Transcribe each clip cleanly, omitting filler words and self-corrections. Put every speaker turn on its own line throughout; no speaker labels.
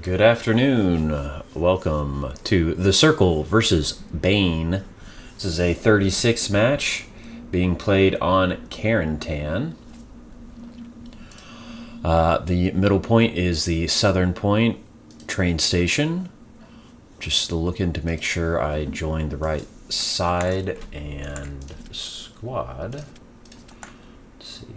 Good afternoon. Welcome to The Circle versus Bain. This is a 36 match being played on Carentan. The middle point is the Southern Point train station. Just looking to make sure I join the right side and squad. Let's see.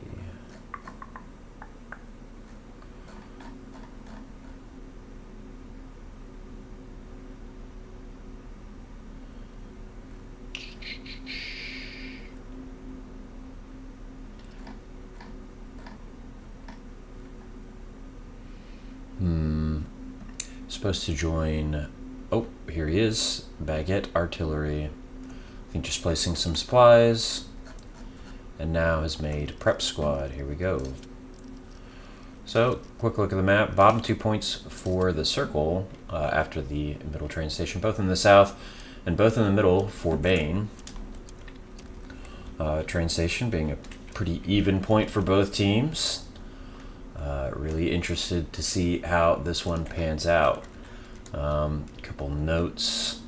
Supposed to join. Oh, here he is. Baguette Artillery. I think just placing some supplies. And now has made Prep Squad. Here we go. So, quick look at the map. Bottom 2 points for the circle after the middle train station. Both in the south and both in the middle for Bain. Train station being a pretty even point for both teams. Really interested to see how this one pans out. Couple notes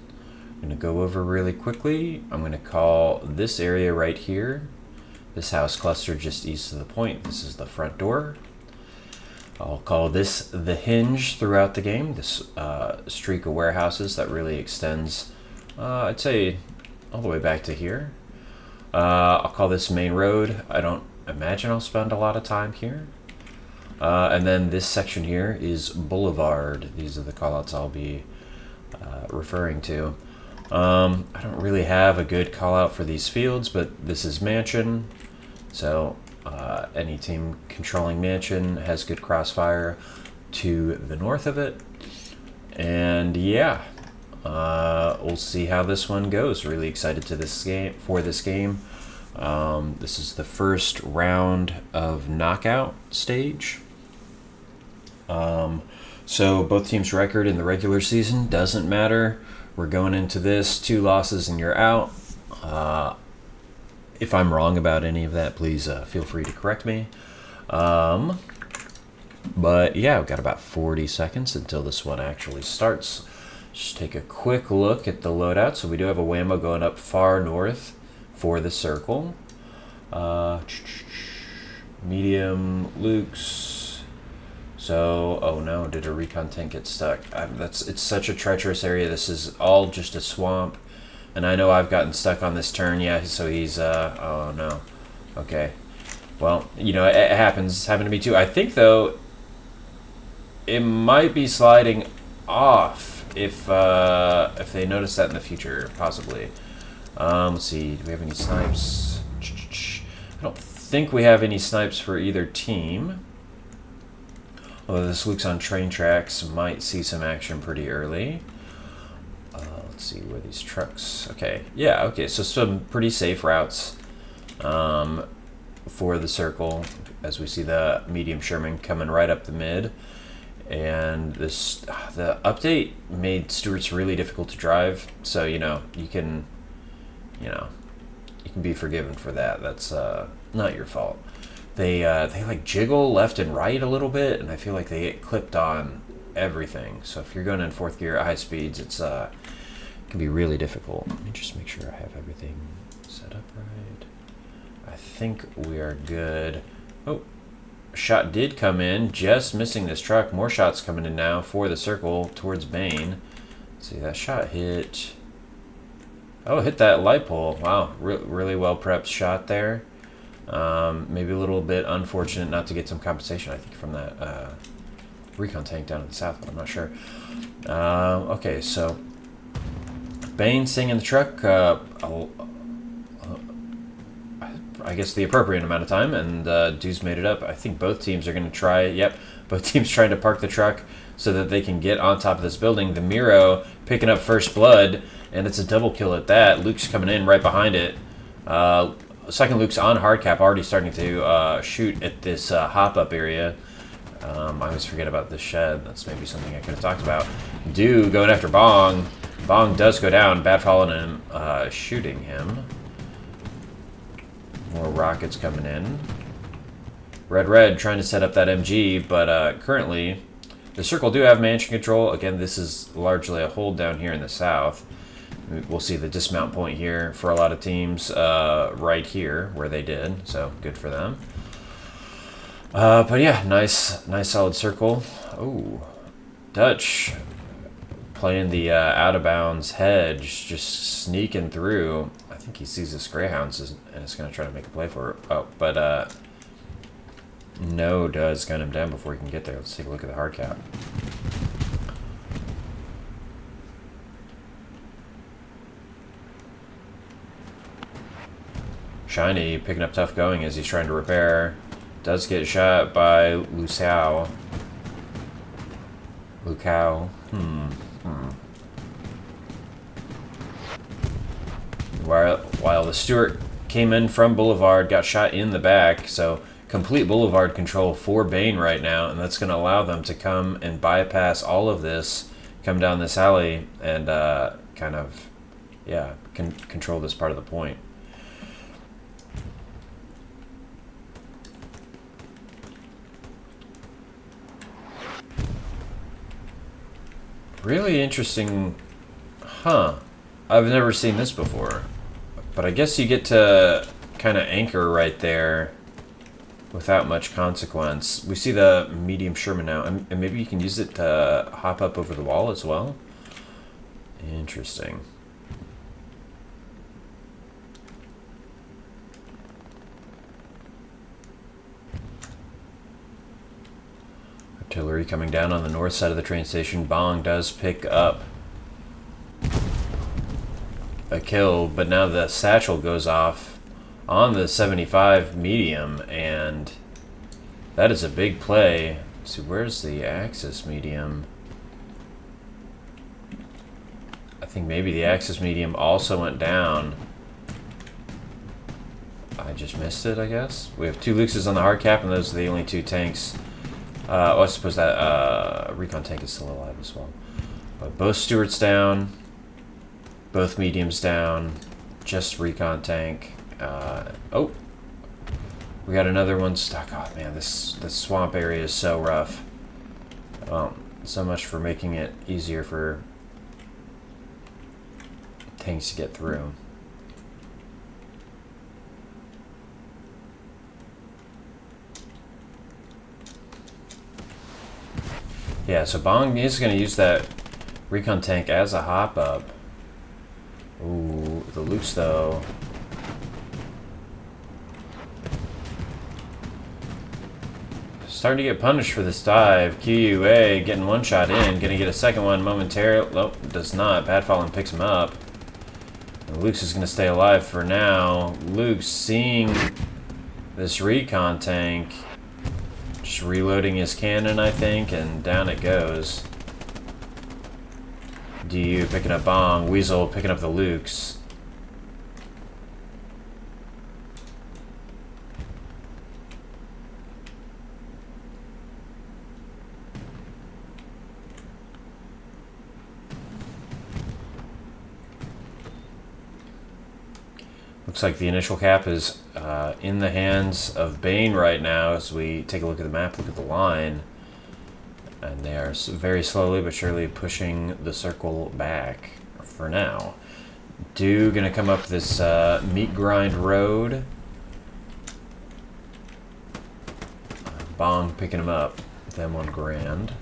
I'm going to go over really quickly. I'm going to call this area right here, this house cluster just east of the point. This is the front door. I'll call this the hinge throughout the game, this streak of warehouses that really extends, I'd say, all the way back to here. I'll call this main road. I don't imagine I'll spend a lot of time here. And then this section here is Boulevard. These are the callouts I'll be referring to. I don't really have a good callout for these fields, but this is Mansion. So any team controlling Mansion has good crossfire to the north of it. And yeah, we'll see how this one goes. Really excited to this game this game. This is the first round of knockout stage. So both teams' record in the regular season doesn't matter. We're going into this 2 losses and you're out. If I'm wrong about any of that, please feel free to correct me. But yeah, we've got about 40 seconds until this one actually starts. Just take a quick look at the loadout. So we do have a Whammo going up far north for the circle. Medium Luke's. So, oh no, did a recon tank get stuck? It's such a treacherous area. This is all just a swamp. And I know I've gotten stuck on this turn. Yeah, so he's, oh no. Okay. Well, you know, it happens. It's happened to me too. I think, though, it might be sliding off if they notice that in the future, possibly. Let's see. Do we have any snipes? I don't think we have any snipes for either team. Although this Luke's on train tracks, might see some action pretty early. Let's see where these trucks. Okay, yeah, okay. So some pretty safe routes for the circle, as we see the medium Sherman coming right up the mid. And the update made Stewart's really difficult to drive. So you can be forgiven for that. That's not your fault. They like jiggle left and right a little bit, and I feel like they get clipped on everything. So if you're going in 4th gear at high speeds, it can be really difficult. Let me just make sure I have everything set up right. I think we are good. Oh, a shot did come in, just missing this truck. More shots coming in now for the circle towards Bain. Let's see, that shot hit. Oh, hit that light pole. Wow, really well prepped shot there. Maybe a little bit unfortunate not to get some compensation, I think, from that recon tank down in the south, but I'm not sure. Okay, so Bain staying in the truck, I guess the appropriate amount of time, and Dew's made it up. I think both teams are going to try. Yep, both teams trying to park the truck so that they can get on top of this building. The Miro picking up first blood, and it's a double kill at that. Luke's coming in right behind it. Second Luke's on hardcap, already starting to shoot at this hop-up area. I always forget about this shed. That's maybe something I could have talked about. Dew going after Bong. Bong does go down. Bad following him, shooting him. More rockets coming in. Red trying to set up that MG, but currently The circle do have mansion control. Again, this is largely a hold down here in the south. We'll see the dismount point here for a lot of teams right here where they did, so good for them. But yeah, nice solid circle. Oh, Dutch playing the out of bounds hedge, just sneaking through. I think he sees this Greyhounds and is going to try to make a play for it. Oh, but no does gun him down before he can get there. Let's take a look at the hard cap. Shiny picking up tough going as he's trying to repair. Does get shot by Lucao. While the Stuart came in from Boulevard, got shot in the back, so complete Boulevard control for Bain right now, and that's going to allow them to come and bypass all of this, come down this alley, and kind of, yeah, control this part of the point. Really interesting, huh? I've never seen this before, but I guess you get to kind of anchor right there without much consequence. We see the medium Sherman now, and maybe you can use it to hop up over the wall as well. Interesting. Artillery coming down on the north side of the train station. Bong does pick up a kill, but now the satchel goes off on the 75 medium, and that is a big play. Let's see, where's the Axis medium? I think maybe the Axis medium also went down. I just missed it, I guess. We have 2 Luxes on the hard cap, and those are the only 2 tanks. I suppose that recon tank is still alive as well. But both Stuarts down, both mediums down, just recon tank. Oh, we got another one stuck. Oh man, this swamp area is so rough. Well, so much for making it easier for tanks to get through. Yeah, so Bong is going to use that recon tank as a hop up. Ooh, the Luce though. Starting to get punished for this dive. QUA getting one shot in, gonna get a second one momentarily. Nope, does not. Bad Fallen picks him up. And Luke's is gonna stay alive for now. Luke seeing this recon tank. Just reloading his cannon, I think, and down it goes. DU picking up Bong. Weasel picking up the Lukes. Looks like the initial cap is in the hands of Bain right now as we take a look at the map, look at the line. And they are very slowly but surely pushing the circle back for now. Do gonna come up this meat grind road. Bong picking him up. Them on Grand.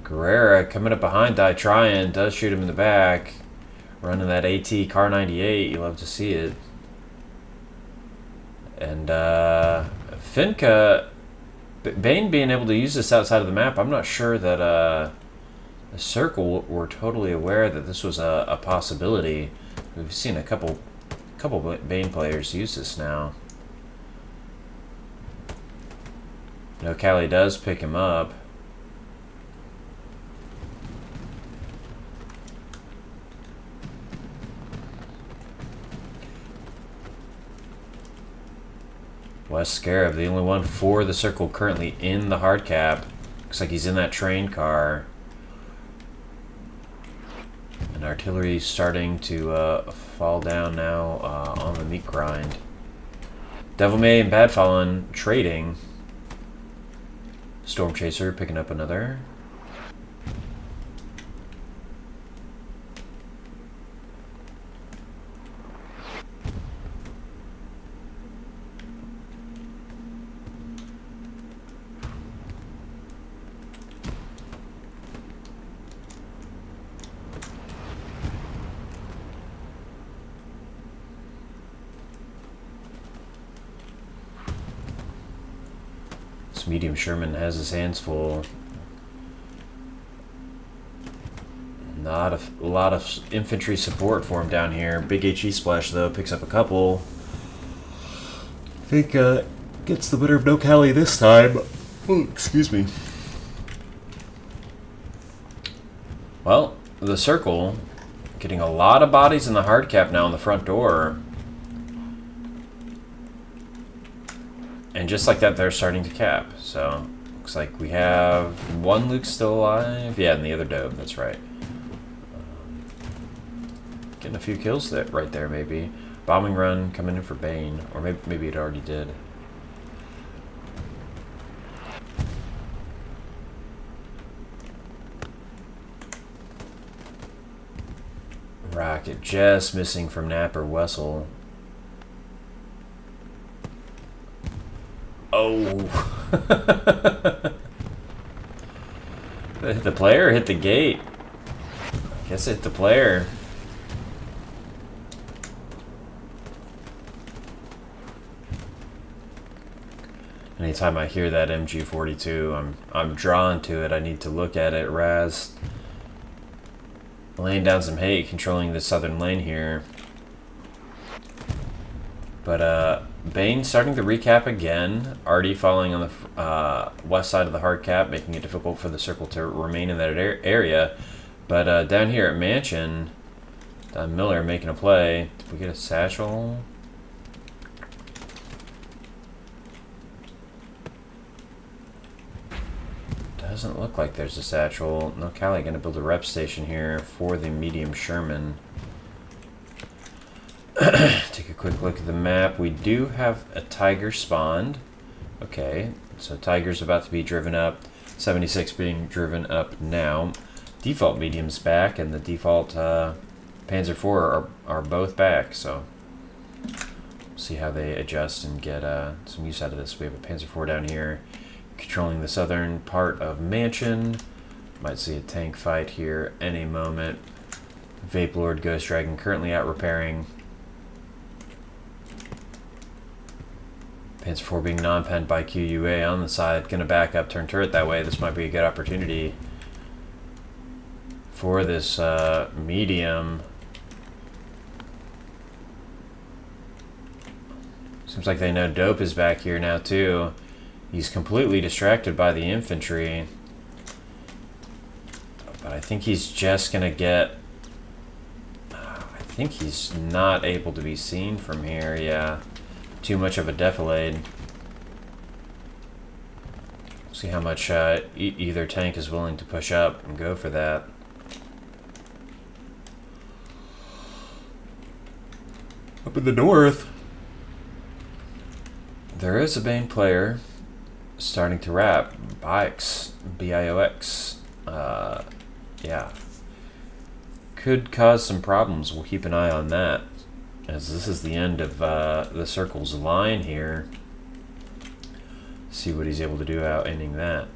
Guerrera coming up behind Die Tryon, does shoot him in the back. Running that AT Car 98, you love to see it. And Finca, Bain being able to use this outside of the map, I'm not sure that the circle were totally aware that this was a possibility. We've seen a couple Bain players use this now. No, Callie does pick him up. West Scarab, the only one for the circle currently in the hard cap. Looks like he's in that train car. And artillery starting to fall down now on the meat grind. Devil May and Bad Fallen trading. Storm Chaser picking up another. Medium Sherman has his hands full. Not a lot of infantry support for him down here. Big HE splash though, picks up a couple. I think gets the better of No Cali this time. Oh, excuse me. Well, the circle getting a lot of bodies in the hard cap now on the front door. And just like that, they're starting to cap. So, looks like we have one Luke still alive. Yeah, and the other Dobe, that's right. Getting a few kills right there, maybe. Bombing run coming in for Bain. Or maybe it already did. Rocket just missing from Napper Wessel. Oh. Hit the player or hit the gate? I guess it hit the player. Anytime I hear that MG42, I'm drawn to it. I need to look at it. Raz laying down some hate, controlling the southern lane here. But Bain starting to recap again. Artie falling on the west side of the hard cap, making it difficult for the circle to remain in that area. But down here at Mansion, Don Miller making a play. Did we get a satchel? Doesn't look like there's a satchel. No Cali going to build a rep station here for the medium Sherman. Take a quick look at the map. We do have a Tiger spawned. Okay, so Tiger's about to be driven up. 76 being driven up now. Default medium's back, and the default Panzer IV are both back. So see how they adjust and get some use out of this. We have a Panzer IV down here controlling the southern part of Mansion. Might see a tank fight here any moment. Vape Lord Ghost Dragon currently out repairing. Panzer IV being non-penned by QUA on the side. Gonna back up, turn turret that way. This might be a good opportunity for this medium. Seems like they know Dope is back here now too. He's completely distracted by the infantry. But I think he's just gonna get... I think he's not able to be seen from here, yeah. Too much of a defilade. See how much either tank is willing to push up and go for that. Up in the north, there is a Bain player starting to wrap. Biox, B-I-O-X. Yeah. Could cause some problems. We'll keep an eye on that, as this is the end of the circle's line here. See what he's able to do out ending that.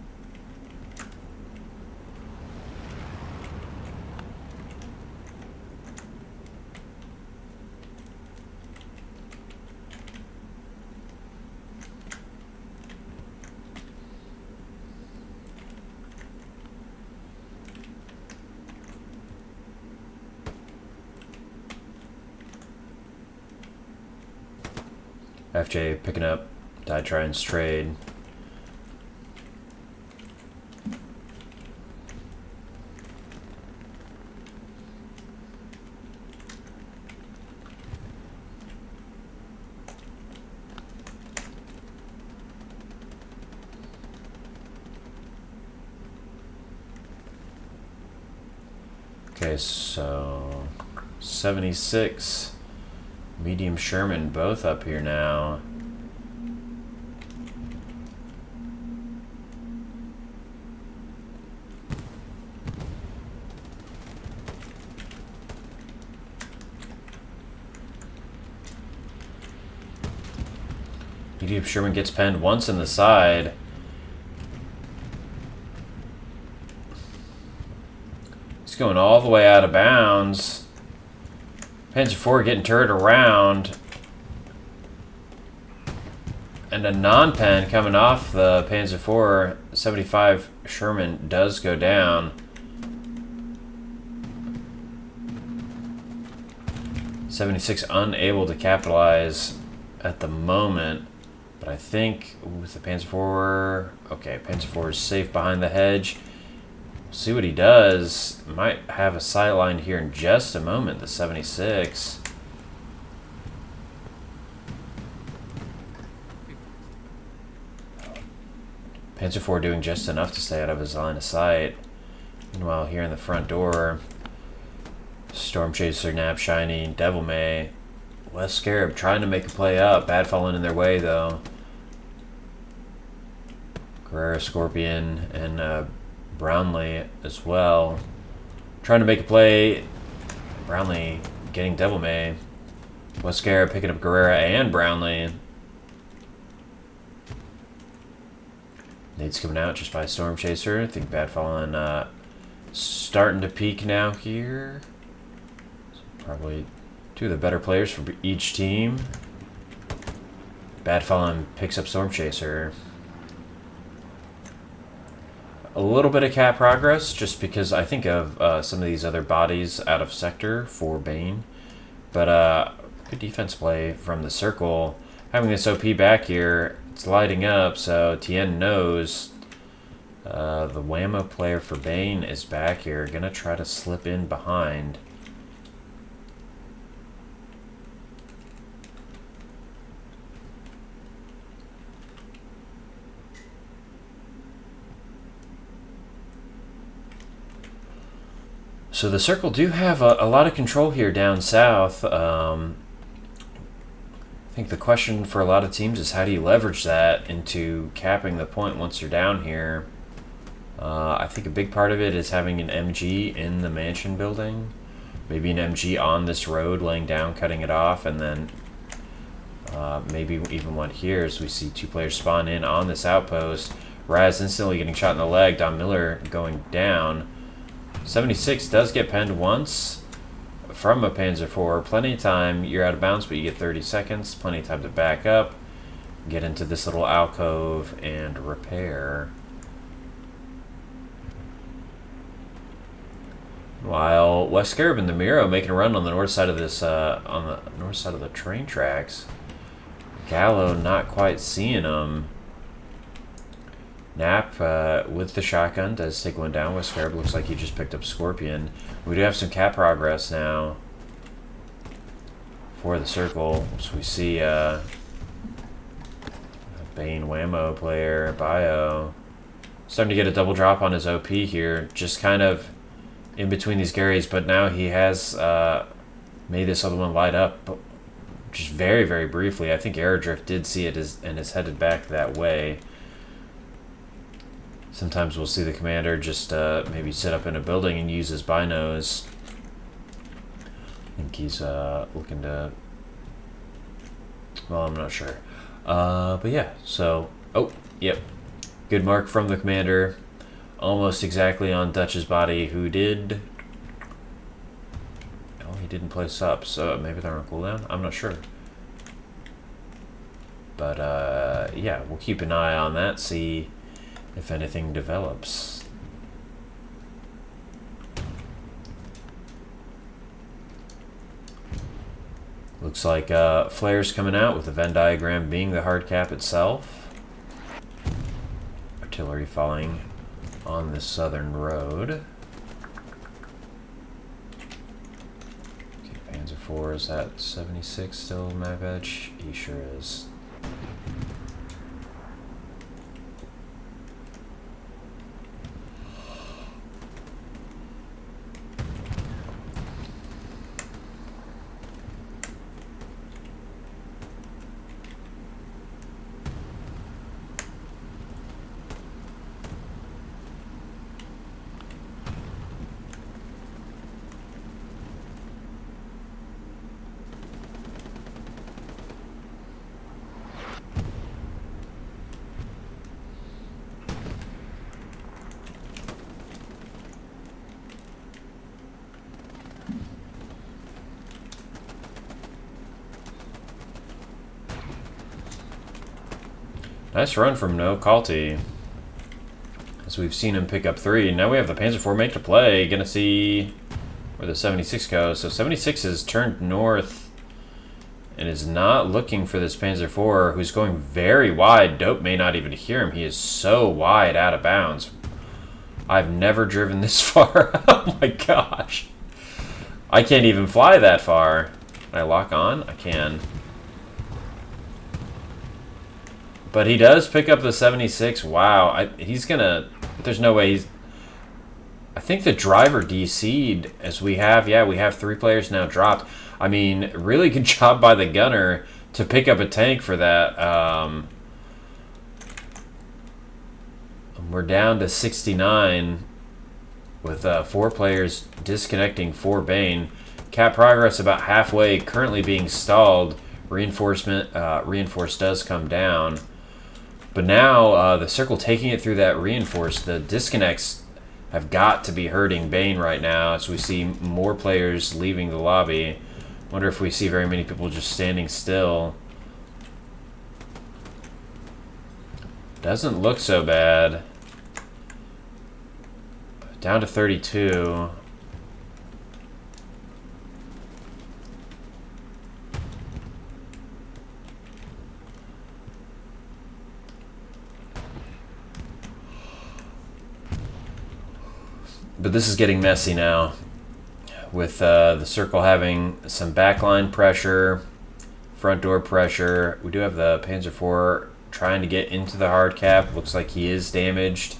FJ picking up Ditrine's trade. Okay, so 76. Medium Sherman both up here now. Medium Sherman gets penned once in the side. He's going all the way out of bounds. Panzer IV getting turned around. And a non-pen coming off the Panzer IV. 75 Sherman does go down. 76 unable to capitalize at the moment. But I think with the Panzer IV... Okay, Panzer IV is safe behind the hedge. We'll see what he does. Might have a sight line here in just a moment, the 76. Panzer IV doing just enough to stay out of his line of sight. Meanwhile, here in the front door, Storm Chaser, Nap Shiny, Devil May, West Scarab trying to make a play up. Bad falling in their way, though. Guerrera, Scorpion, and Brownlee as well. Trying to make a play. Brownlee getting Devil May. West Scarab picking up Guerrera and Brownlee. Nade's coming out just by Storm Chaser. I think Bad Fallen starting to peak now here. So probably two of the better players for each team. Bad Fallen picks up Storm Chaser. A little bit of cap progress just because I think of some of these other bodies out of sector for Bain. But good defense play from the circle. Having this OP back here, it's lighting up, so Tien knows the Whammo player for Bain is back here. Gonna try to slip in behind. So the circle do have a lot of control here down south. I think the question for a lot of teams is how do you leverage that into capping the point once you're down here. I think a big part of it is having an MG in the mansion building. Maybe an MG on this road, laying down, cutting it off, and then maybe even one here as we see two players spawn in on this outpost. Raz instantly getting shot in the leg, Don Miller going down. 76 does get penned once from a Panzer IV. Plenty of time. You're out of bounds, but you get 30 seconds. Plenty of time to back up, get into this little alcove, and repair. While West Scarab and the Miro making a run on the north side of this, on the north side of the train tracks. Gallo not quite seeing them. Nap with the shotgun does take one down. West Scarab looks like he just picked up Scorpion. We do have some cap progress now for the circle. So we see a Bain Whammo player, Bio, starting to get a double drop on his OP here. Just kind of in between these Garys, but now he has made this other one light up just very, very briefly. I think Aerodrift did see it and is headed back that way. Sometimes we'll see the commander just maybe sit up in a building and use his binos. I think he's looking to... Well, I'm not sure. But yeah, so... Oh, yep. Good mark from the commander. Almost exactly on Dutch's body, who did... Oh, he didn't place up, so maybe they're on cooldown? I'm not sure. But yeah, we'll keep an eye on that, see if anything develops. Looks like flares coming out with the Venn diagram being the hard cap itself. Artillery falling on the southern road. Okay, Panzer IV is at 76 still map edge? He sure is. Nice run from No Kalti. As we've seen him pick up 3. Now we have the Panzer IV make to play. Gonna see where the 76 goes. So 76 has turned north and is not looking for this Panzer IV, who's going very wide. Dope may not even hear him. He is so wide out of bounds. I've never driven this far. Oh my gosh. I can't even fly that far. Can I lock on? I can. But he does pick up the 76. Wow. He's gonna... There's no way he's... I think the driver DC'd as we have... Yeah, we have 3 players now dropped. I mean, really good job by the gunner to pick up a tank for that. We're down to 69 with 4 players disconnecting for Bain. Cap progress about halfway, currently being stalled. Reinforce does come down. But now the circle taking it through that reinforce, the disconnects have got to be hurting Bain right now as we see more players leaving the lobby. Wonder if we see very many people just standing still. Doesn't look so bad. Down to 32. But this is getting messy now, with the circle having some backline pressure, front door pressure. We do have the Panzer IV trying to get into the hard cap. Looks like he is damaged.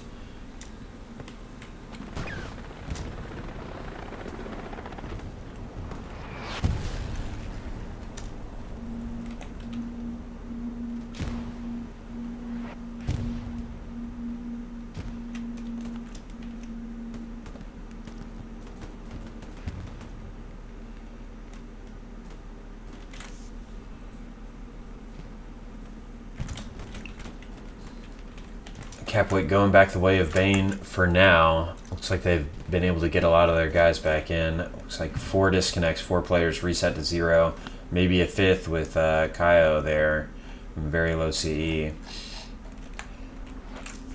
Capweight going back the way of Bain for now. Looks like they've been able to get a lot of their guys back in. Looks like 4 disconnects, 4 players reset to 0. Maybe a 5th with Kaio there. Very low CE.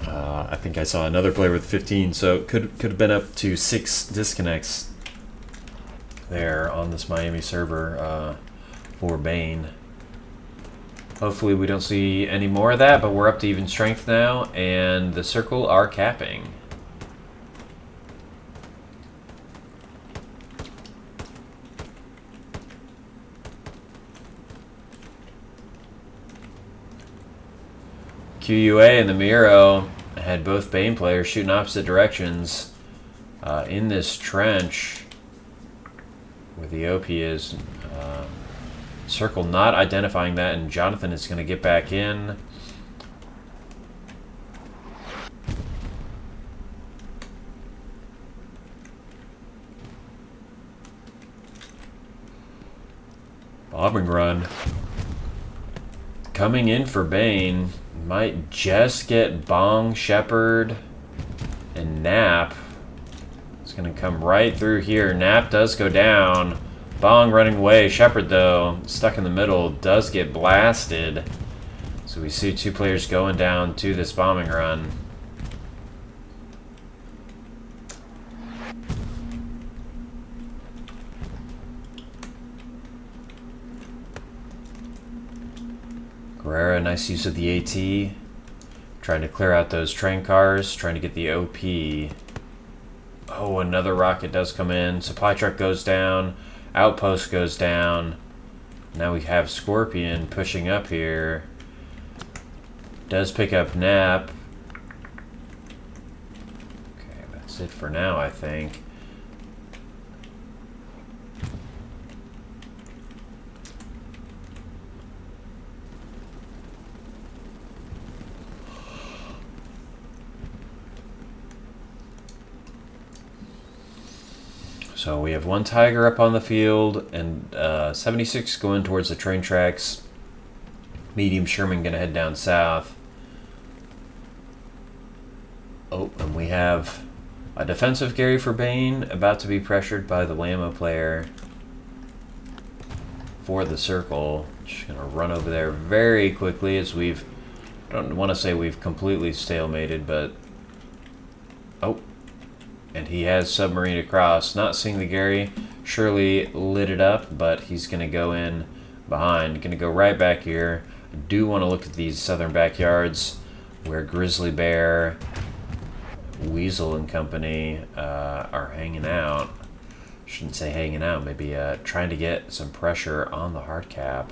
I think I saw another player with 15, so it could have been up to 6 disconnects there on this Miami server for Bain. Hopefully we don't see any more of that, but we're up to even strength now, and the circle are capping. QUA and the Miro had both Bain players shooting opposite directions in this trench where the OP is. Circle not identifying that, and Jonathan is going to get back in. Bombing run. Coming in for Bain. Might just get Bong, Shepard, and Nap. It's going to come right through here. Nap does go down. Bong running away. Shepard, though, stuck in the middle, does get blasted. So we see 2 players going down to this bombing run. Guerrera, nice use of the AT. Trying to clear out those train cars, trying to get the OP. Oh, another rocket does come in. Supply truck goes down. Outpost goes down. Now we have Scorpion pushing up here. Does pick up Nap. Okay, that's it for now, I think. So we have 1 Tiger up on the field, and 76 going towards the train tracks. Medium Sherman going to head down south. Oh, and we have a defensive Gary for Bain about to be pressured by the Lamo player for the circle. Just going to run over there very quickly as we've I don't want to say we've completely stalemated, but... Oh. And he has submarine across. Not seeing the Gary. Surely lit it up, but he's going to go in behind. Going to go right back here. I do want to look at these southern backyards where Grizzly Bear, Weasel and company are hanging out. Shouldn't say hanging out. Maybe trying to get some pressure on the hard cap.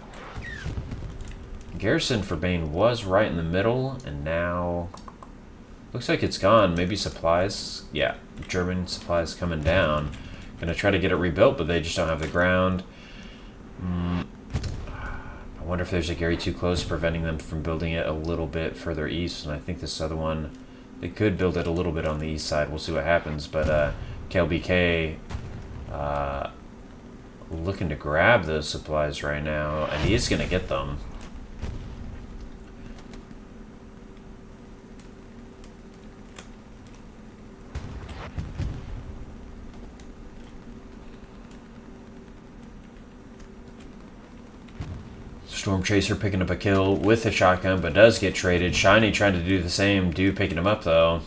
Garrison for Bain was right in the middle, and now looks like it's gone. Maybe supplies. Yeah, German supplies coming down. Gonna try to get it rebuilt, but they just don't have the ground. I wonder if there's a Gary too close, preventing them from building it a little bit further east. And I think this other one, they could build it a little bit on the east side. We'll see what happens. But KLBK looking to grab those supplies right now, and he is gonna get them. Storm Chaser picking up a kill with a shotgun, but does get traded. Shiny trying to do the same. Dew picking him up, though.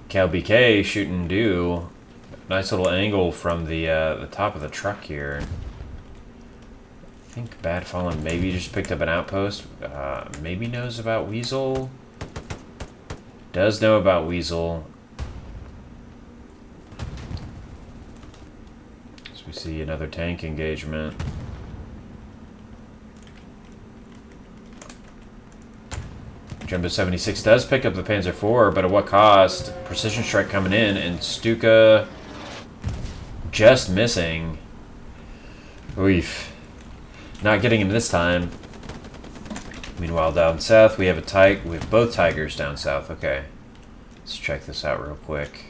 KLBK shooting Dew. Nice little angle from the top of the truck here. I think Bad Fallen maybe just picked up an outpost. Maybe knows about Weasel. Does know about Weasel. So we see another tank engagement. Jumbo 76 does pick up the Panzer IV, but at what cost? Precision strike coming in, and Stuka just missing. Oof. Not getting him this time. Meanwhile, down south, we have we have both Tigers down south. Okay. Let's check this out real quick.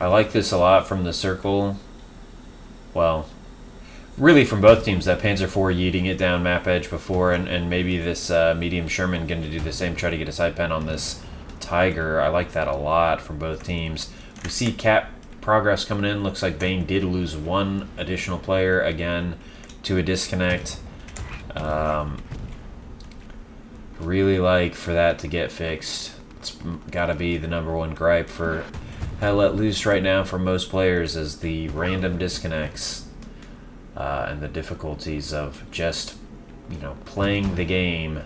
I like this a lot from the circle. Well, really from both teams. That Panzer IV yeeting it down map edge before, and maybe this medium Sherman going to do the same, try to get a side pen on this Tiger. I like that a lot from both teams. We see cap progress coming in. Looks like Bain did lose one additional player again to a disconnect. Really like for that to get fixed. It's got to be the #1 gripe for Hell Let Loose right now for most players, is the random disconnects and the difficulties of just, you know, playing the game.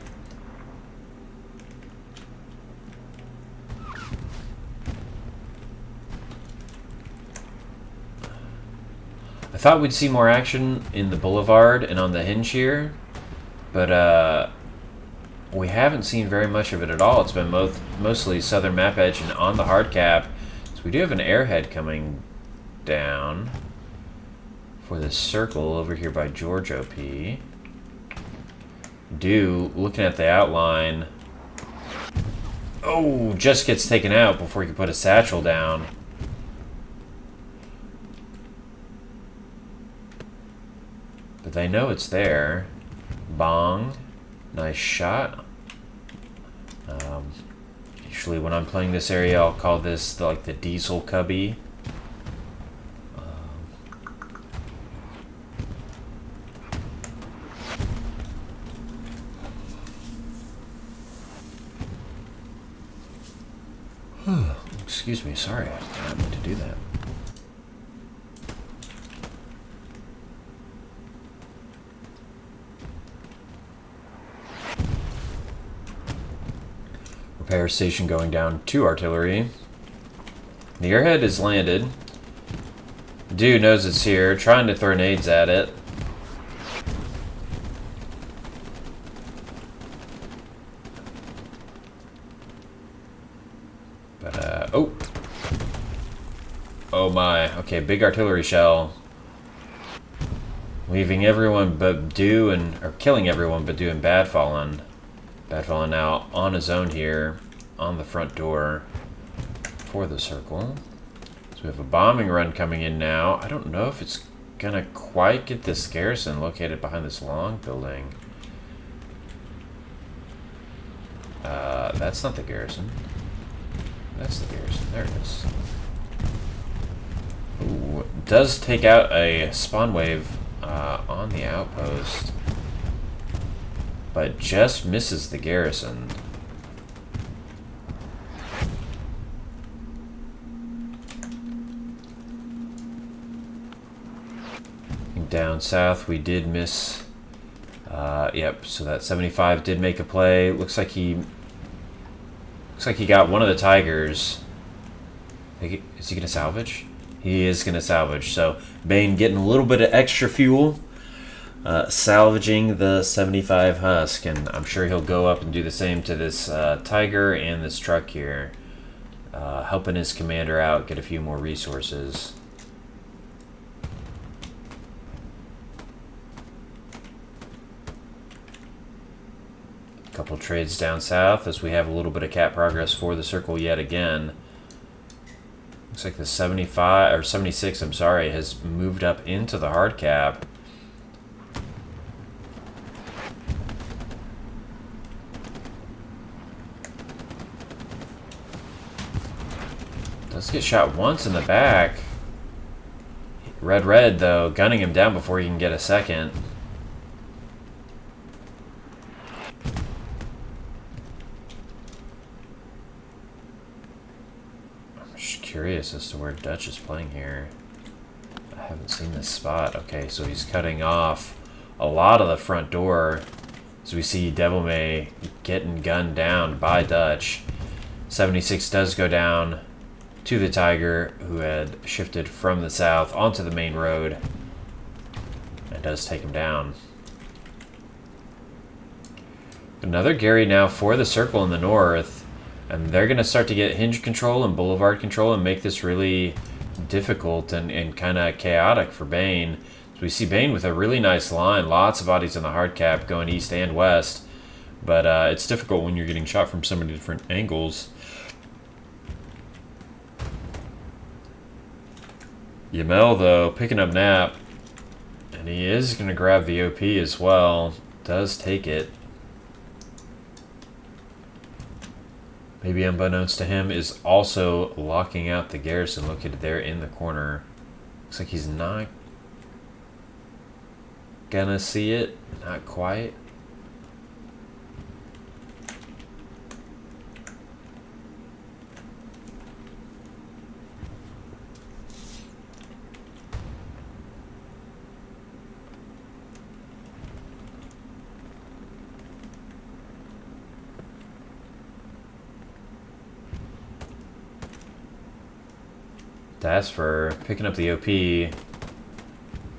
I thought we'd see more action in the Boulevard and on the hinge here, but we haven't seen very much of it at all. It's been mostly southern map edge and on the hard cap. So we do have an airhead coming down for the circle over here by George OP. Looking at the outline. Oh, just gets taken out before he can put a satchel down. But they know it's there. Bong. Nice shot. Usually when I'm playing this area, I'll call this like the diesel cubby. Excuse me, sorry, I did not mean to do that. Repair station going down to artillery. The airhead is landed. Dude knows it's here, trying to throw nades at it. But, oh. Oh my. Okay, big artillery shell. Leaving everyone but Dew or killing everyone but Dew and Bad Fallen. Bad Fallen now on his own here, on the front door for the circle. So we have a bombing run coming in now. I don't know if it's gonna quite get this garrison located behind this long building. that's not the garrison. That's the garrison. There it is. Ooh, does take out a spawn wave on the outpost, but just misses the garrison. Down south, we did miss. Yep. So that 75 did make a play. Looks like he got one of the Tigers. Is he gonna salvage? He is gonna salvage. So Bain getting a little bit of extra fuel, salvaging the 75 Husk, and I'm sure he'll go up and do the same to this Tiger and this truck here, helping his commander out, get a few more resources. Couple trades down south as we have a little bit of cap progress for the circle yet again. Looks like the 75 or 76, I'm sorry, has moved up into the hard cap. Does get shot once in the back. Red though, gunning him down before he can get a second. Curious as to where Dutch is playing here. I haven't seen this spot. Okay, so he's cutting off a lot of the front door as we see Devil May getting gunned down by Dutch. 76 does go down to the Tiger, who had shifted from the south onto the main road, and does take him down. Another Gary now for the circle in the north. And they're going to start to get hinge control and boulevard control and make this really difficult and kind of chaotic for Bain. So we see Bain with a really nice line, lots of bodies in the hard cap going east and west. But it's difficult when you're getting shot from so many different angles. Yamel, though, picking up Nap. And he is going to grab the OP as well. Does take it. Maybe unbeknownst to him, is also locking out the garrison located there in the corner. Looks like he's not gonna see it. Not quite. That's for picking up the OP.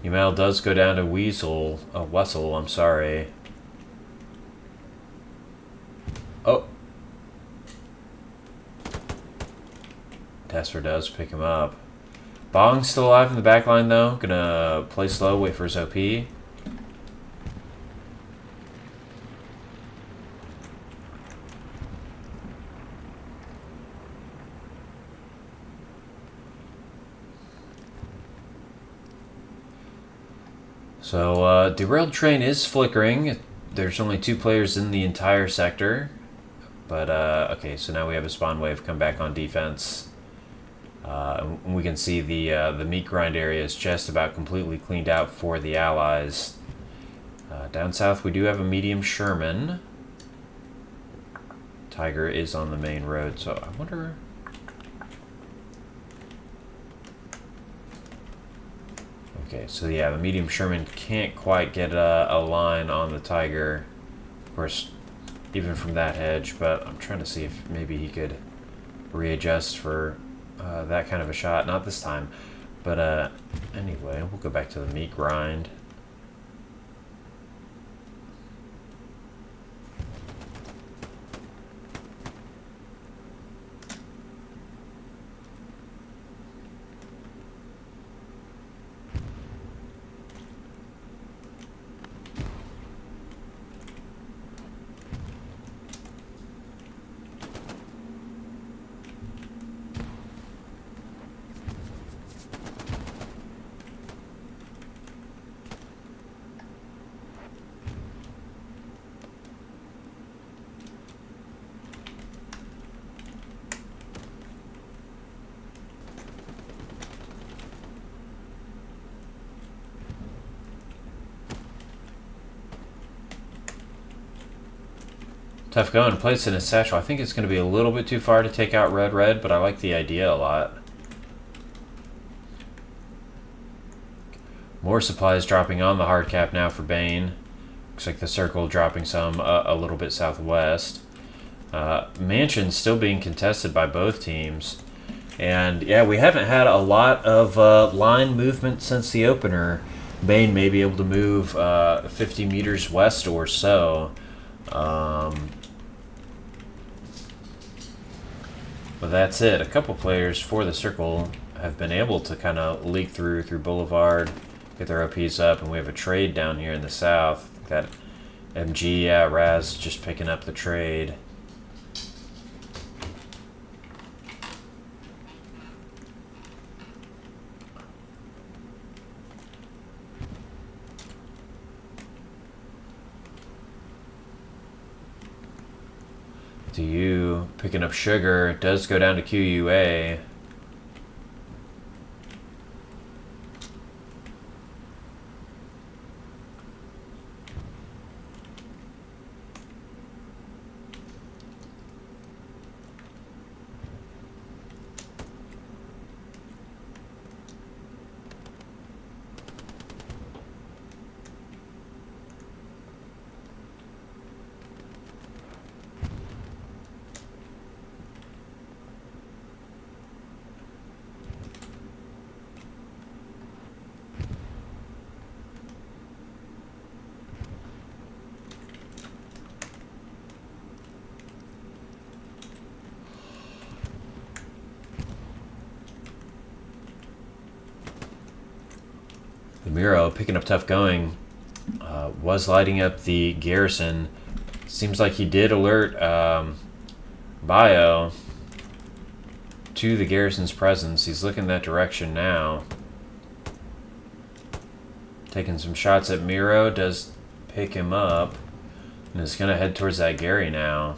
Email does go down to Wessel, I'm sorry. Oh. Tasper does pick him up. Bong's still alive in the back line though. Gonna play slow, wait for his OP. So, derailed train is flickering. There's only 2 players in the entire sector. But, okay, so now we have a spawn wave come back on defense. And we can see the meat grind area is just about completely cleaned out for the Allies. Down south, we do have a medium Sherman. Tiger is on the main road, so I wonder... Okay, so yeah, the medium Sherman can't quite get a line on the Tiger. Of course, even from that hedge, but I'm trying to see if maybe he could readjust for that kind of a shot. Not this time. But anyway, we'll go back to the meat grind. Tough going. Place in a satchel. I think it's going to be a little bit too far to take out red, but I like the idea a lot. More supplies dropping on the hard cap now for Bain. Looks like the circle dropping some a little bit southwest. Mansion still being contested by both teams. And yeah, we haven't had a lot of line movement since the opener. Bain may be able to move 50 meters west or so. But that's it. A couple players for the circle have been able to kind of leak through Boulevard, get their OPs up, and we have a trade down here in the south. That MG, yeah, Raz just picking up the trade. To you, picking up sugar. It does go down to QUA. The Miro picking up tough going. Was lighting up the garrison. Seems like he did alert Bio to the garrison's presence. He's looking that direction now. Taking some shots at Miro. Does pick him up. And is going to head towards that Gary now.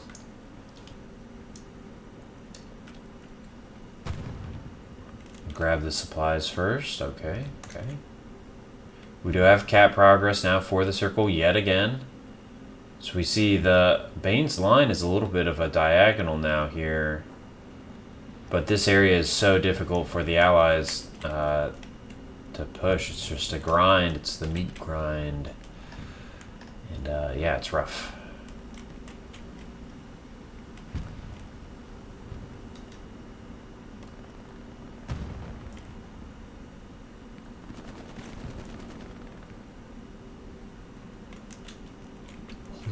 Grab the supplies first. Okay. We do have cap progress now for the circle yet again. So we see the Bain's line is a little bit of a diagonal now here. But this area is so difficult for the allies to push. It's just a grind. It's the meat grind. And yeah, it's rough.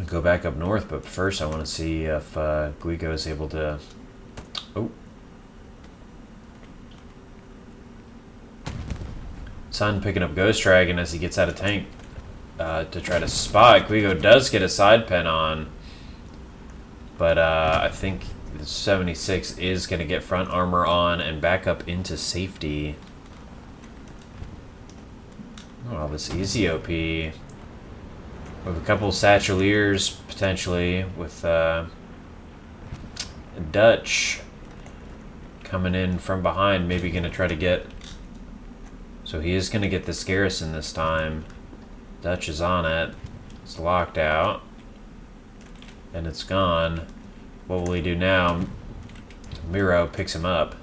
Go back up north, but first I want to see if Guigo is able to... Oh. Sun picking up Ghost Dragon as he gets out of tank to try to spot. Guigo does get a side pen on, but I think the 76 is going to get front armor on and back up into safety. Oh, this easy OP. We have a couple Satcheliers, potentially, with Dutch coming in from behind, maybe going to try to get... So he is going to get this garrison this time. Dutch is on it. It's locked out. And it's gone. What will he do now? Miro picks him up.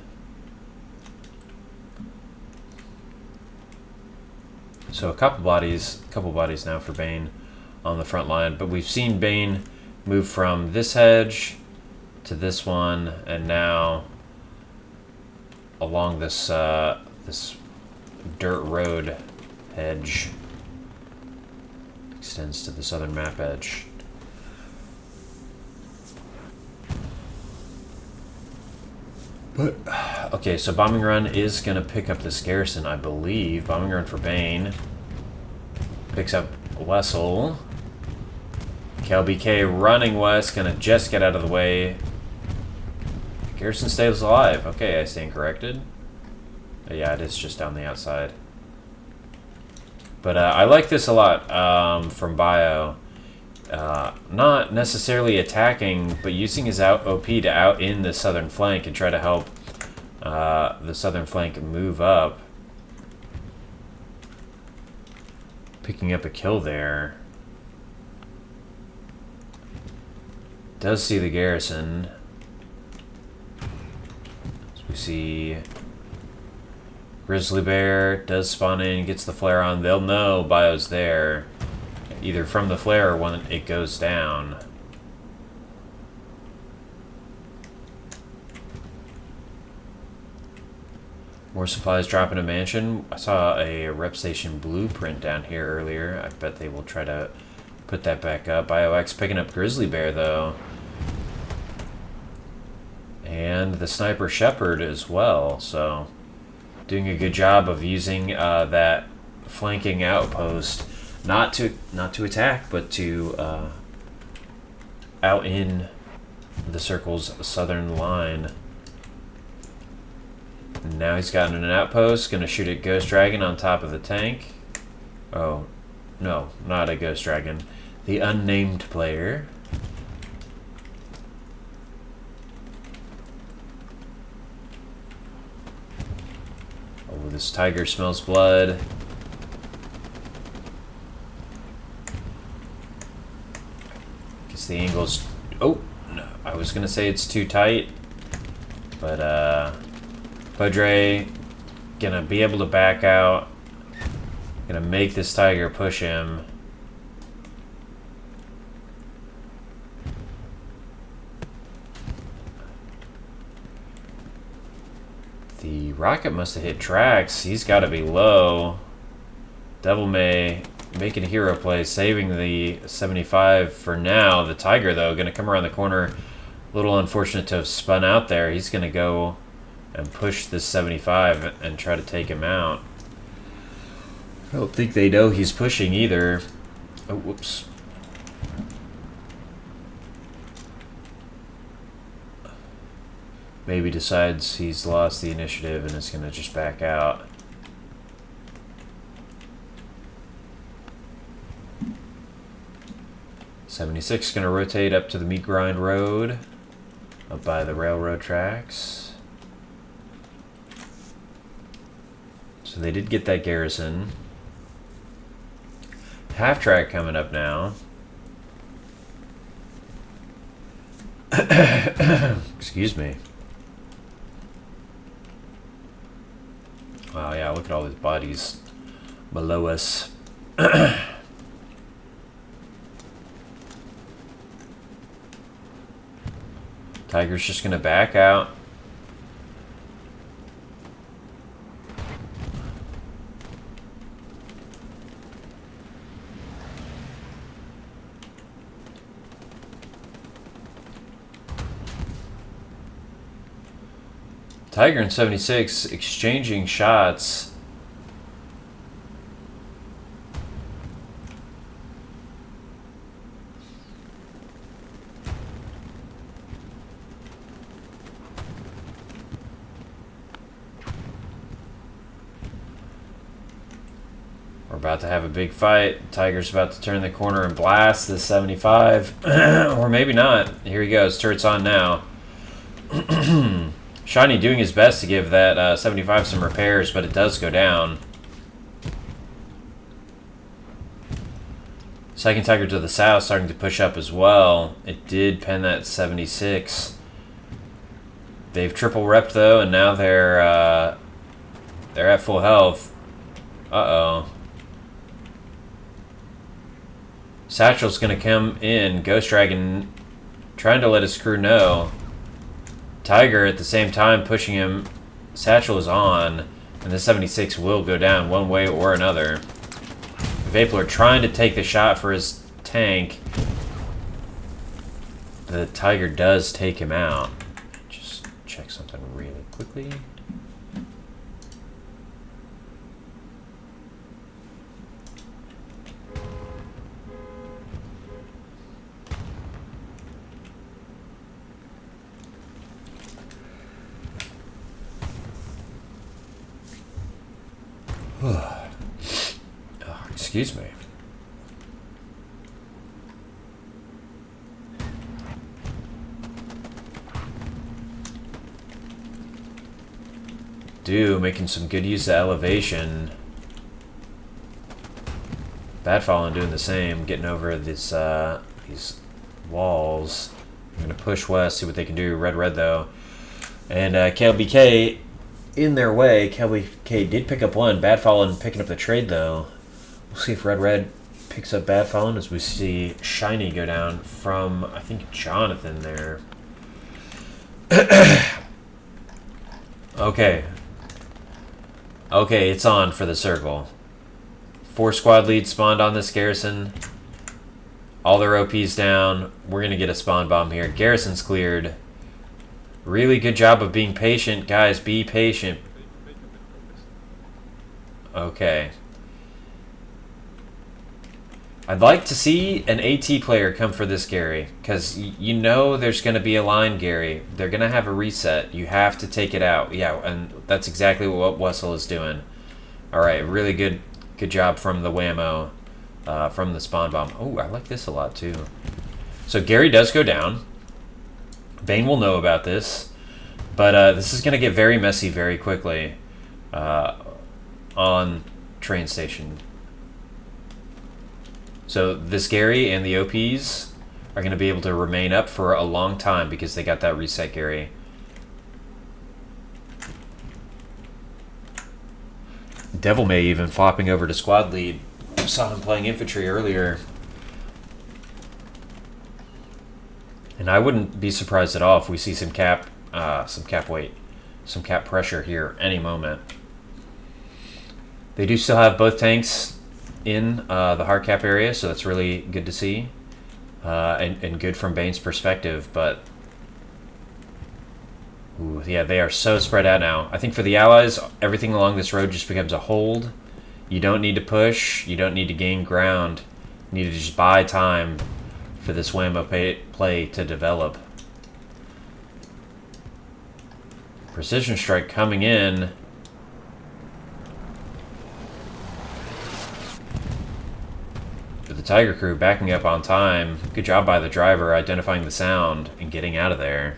So a couple bodies now for Bain on the front line, but we've seen Bain move from this hedge to this one, and now along this this dirt road hedge extends to the southern map edge. But okay, so bombing run is gonna pick up this garrison, I believe. Bombing run for Bain picks up Wessel. KLBK running west, gonna just get out of the way. Garrison stays alive. Okay, I stand corrected. Yeah, it is just down the outside. But I like this a lot from Bio. Not necessarily attacking, but using his OP to out in the southern flank and try to help the southern flank move up. Picking up a kill there. does see the garrison. So we see grizzly bear does spawn in, gets the flare on. They'll know Bio's there, either from the flare or when it goes down. More supplies drop in a mansion. I saw a rep station blueprint down here earlier. I bet they will try to put that back up. BioX picking up grizzly bear though. And the sniper shepherd as well. So doing a good job of using that flanking outpost, not to attack, but to out in the circle's southern line. Now he's gotten an outpost, gonna shoot at Ghost Dragon on top of the tank. Oh, no, not a Ghost Dragon. The unnamed player. Oh, this tiger smells blood. Guess the angle's... Oh, no, I was gonna say it's too tight. But, Podre gonna be able to back out. Gonna make this tiger push him. The rocket must have hit tracks. He's got to be low. Devil May making a hero play, saving the 75 for now. The tiger though gonna come around the corner. A little unfortunate to have spun out there. He's gonna go and push this 75 and try to take him out. I don't think they know he's pushing either. Oh, whoops. Maybe decides he's lost the initiative and is going to just back out. '76 going to rotate up to the Meat Grind Road, up by the railroad tracks. So they did get that garrison. Half track coming up now. Excuse me. Wow, yeah, look at all these bodies below us. Tiger's just gonna back out. Tiger and 76 exchanging shots. We're about to have a big fight. Tiger's about to turn the corner and blast the 75. Or maybe not. Here he goes. Turret's on now. Shiny doing his best to give that 75 some repairs, but it does go down. Second Tiger to the south starting to push up as well. It did pen that 76. They've triple repped though, and now they're at full health. Uh-oh. Satchel's gonna come in. Ghost Dragon trying to let his crew know. Tiger at the same time pushing him. Satchel is on, and the 76 will go down one way or another. Vapor trying to take the shot for his tank. The Tiger does take him out. Just check something really quickly. Oh, excuse me. Making some good use of elevation. Badfallen doing the same, getting over this these walls. I'm going to push west, see what they can do. Red, though. And KLBK in their way. KLBK did pick up one. Bad Fallen picking up the trade, though. We'll see if Red picks up Bad Fallen as we see Shiny go down from, I think, Jonathan there. Okay. Okay, it's on for the circle. 4 squad leads spawned on this garrison. All their OPs down. We're going to get a spawn bomb here. Garrison's cleared. Really good job of being patient. Guys, be patient. Okay. I'd like to see an AT player come for this Gary, because you know there's going to be a line, Gary. They're going to have a reset. You have to take it out. Yeah, and that's exactly what Wessel is doing. All right, really good job from the whammo, from the spawn bomb. Oh, I like this a lot too. So Gary does go down. Bain will know about this, but this is going to get very messy very quickly on train station. So this Gary and the OPs are going to be able to remain up for a long time because they got that reset Gary. Devil May even flopping over to squad lead. Saw him playing infantry earlier. And I wouldn't be surprised at all if we see some cap pressure here any moment. They do still have both tanks in the hard cap area, so that's really good to see, and good from Bain's perspective. But ooh, yeah, they are so spread out now. I think for the allies, everything along this road just becomes a hold. You don't need to push. You don't need to gain ground. You need to just buy time for this whammo play to develop. Precision strike coming in. The Tiger crew backing up on time. Good job by the driver identifying the sound and getting out of there.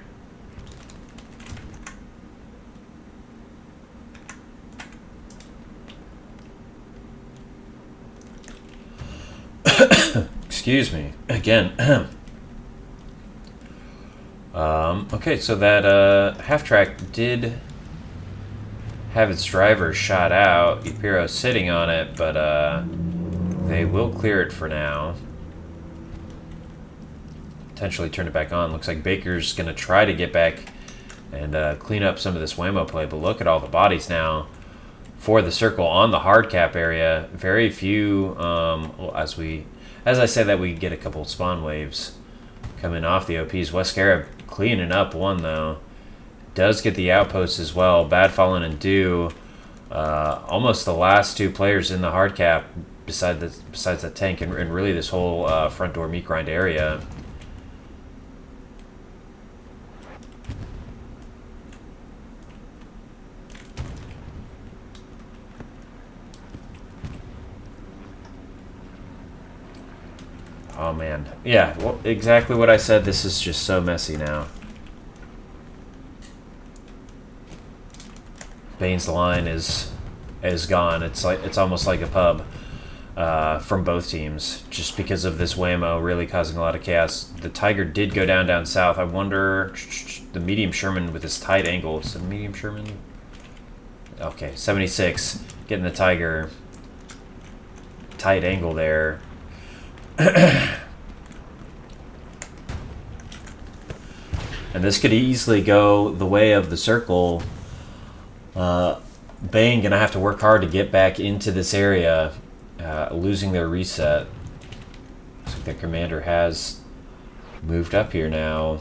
Excuse me. Again. Okay, so that half-track did have its driver shot out. Ipiro's sitting on it, but they will clear it for now. Potentially turn it back on. Looks like Baker's going to try to get back and clean up some of this whammo play. But look at all the bodies now for the circle on the hard cap area. Very few, as I say that, we get a couple spawn waves coming off the OPs. West Carib cleaning up one, though. Does get the outposts as well. Bad Fallen and Dew. Almost the last 2 players in the hard cap besides that tank and really this whole front door meat grind area. Oh man, yeah, well, exactly what I said. This is just so messy now. Bain's line is gone. It's almost like a pub from both teams, just because of this whammo really causing a lot of chaos. The Tiger did go down south. I wonder, the medium Sherman with this tight angle. Is the medium Sherman? Okay, 76 getting the Tiger tight angle there. And this could easily go the way of the circle. Bain gonna have to work hard to get back into this area, losing their reset. Looks like their commander has moved up here now.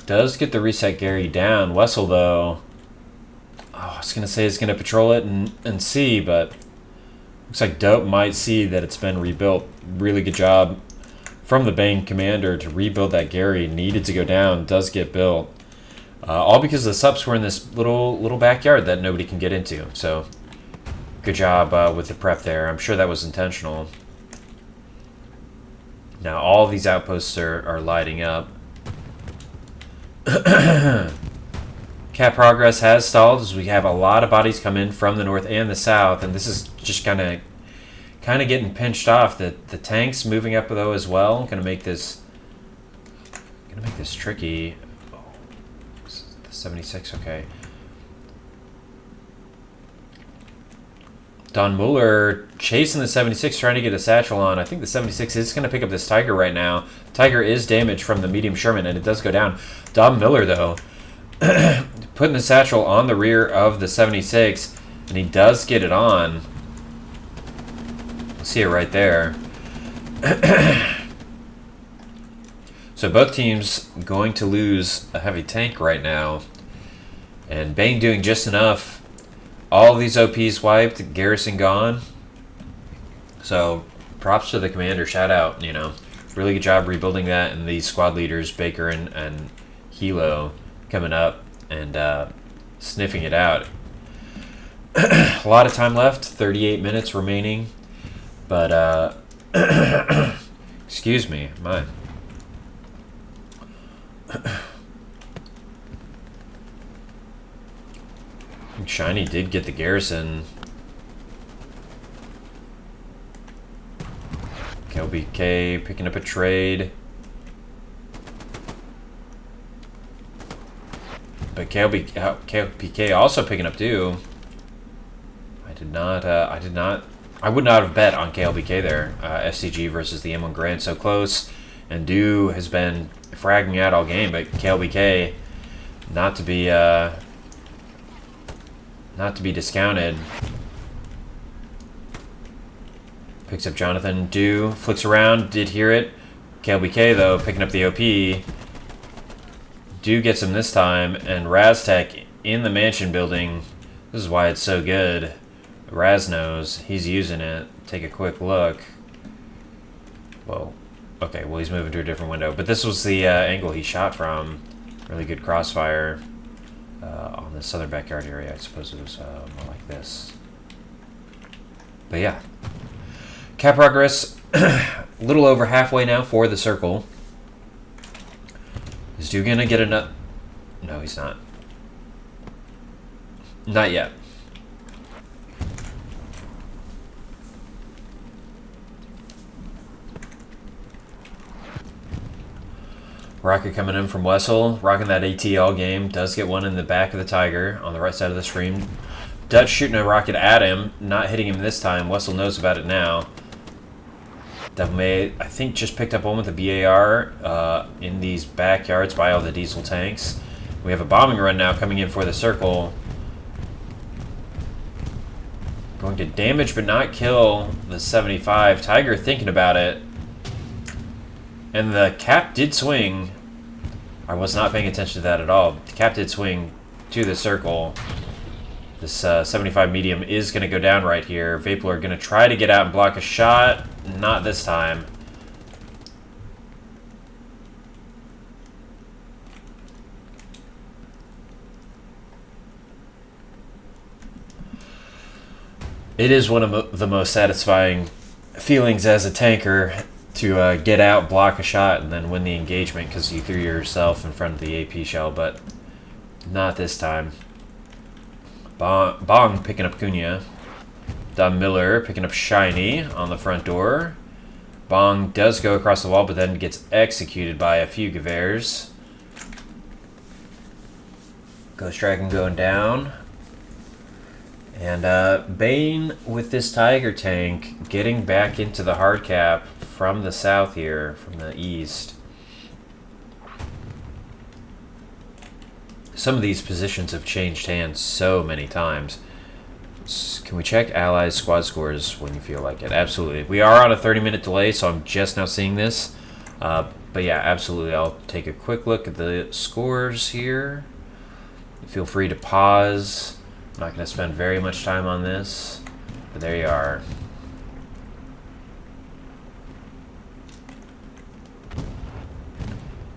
Does get the reset Gary down. Wessel, though, I was going to say he's going to patrol it and see, but looks like Dope might see that it's been rebuilt. Really good job from the Bain commander to rebuild that Gary. Needed to go down. Does get built. All because the subs were in this little backyard that nobody can get into. So good job with the prep there. I'm sure that was intentional. Now all these outposts are lighting up. Cat progress has stalled as we have a lot of bodies come in from the north and the south, and this is just kind of getting pinched off. The tanks moving up though as well, gonna make this tricky. Oh, the 76, okay. Don Mueller chasing the 76, trying to get a satchel on. I think the 76 is going to pick up this Tiger right now. Tiger is damaged from the medium Sherman, and it does go down. Don Mueller, though, putting the satchel on the rear of the 76, and he does get it on. See it right there. So both teams going to lose a heavy tank right now, and Bain doing just enough. All these OPs wiped, garrison gone. So props to the commander, shout out, you know. Really good job rebuilding that, and these squad leaders, Baker and Hilo, coming up and sniffing it out. A lot of time left, 38 minutes remaining. But, excuse me, my... Shiny did get the garrison. KLBK picking up a trade. But KLBK also picking up too. I would not have bet on KLBK there. SCG versus the M1 Grand so close. And Do has been fragging out all game, but KLBK not to be discounted. Picks up Jonathan. Do flicks around. Did hear it. KLBK though picking up the OP. Do gets him this time, and Raztech in the mansion building. This is why it's so good. Raz knows he's using it. Take a quick look. Whoa. Okay, well he's moving to a different window, but this was the angle he shot from. Really good crossfire. On the southern backyard area, I suppose it was more like this. But yeah. Cat progress, a little over halfway now for the circle. Is Dew gonna get a nut? No, he's not. Not yet. Rocket coming in from Wessel, rocking that AT all game. Does get one in the back of the Tiger on the right side of the screen. Dutch shooting a rocket at him, not hitting him this time. Wessel knows about it now. Devil May, I think, just picked up one with the BAR in these backyards by all the diesel tanks. We have a bombing run now coming in for the circle. Going to damage but not kill the 75. Tiger thinking about it. And the cap did swing. I was not paying attention to that at all. The cap did swing to the circle. This 75 medium is going to go down right here. Vapor are going to try to get out and block a shot. Not this time. It is one of the most satisfying feelings as a tanker to get out, block a shot, and then win the engagement because you threw yourself in front of the AP shell, but not this time. Bong picking up Cunha. Don Miller picking up Shiny on the front door. Bong does go across the wall, but then gets executed by a few Gavers. Ghost Dragon going down. And Bain with this Tiger tank getting back into the hard cap from the south here, from the east. Some of these positions have changed hands so many times. Can we check Allies squad scores when you feel like it? Absolutely. We are on a 30-minute delay, so I'm just now seeing this. But yeah, absolutely. I'll take a quick look at the scores here. Feel free to pause. I'm not going to spend very much time on this, but there you are.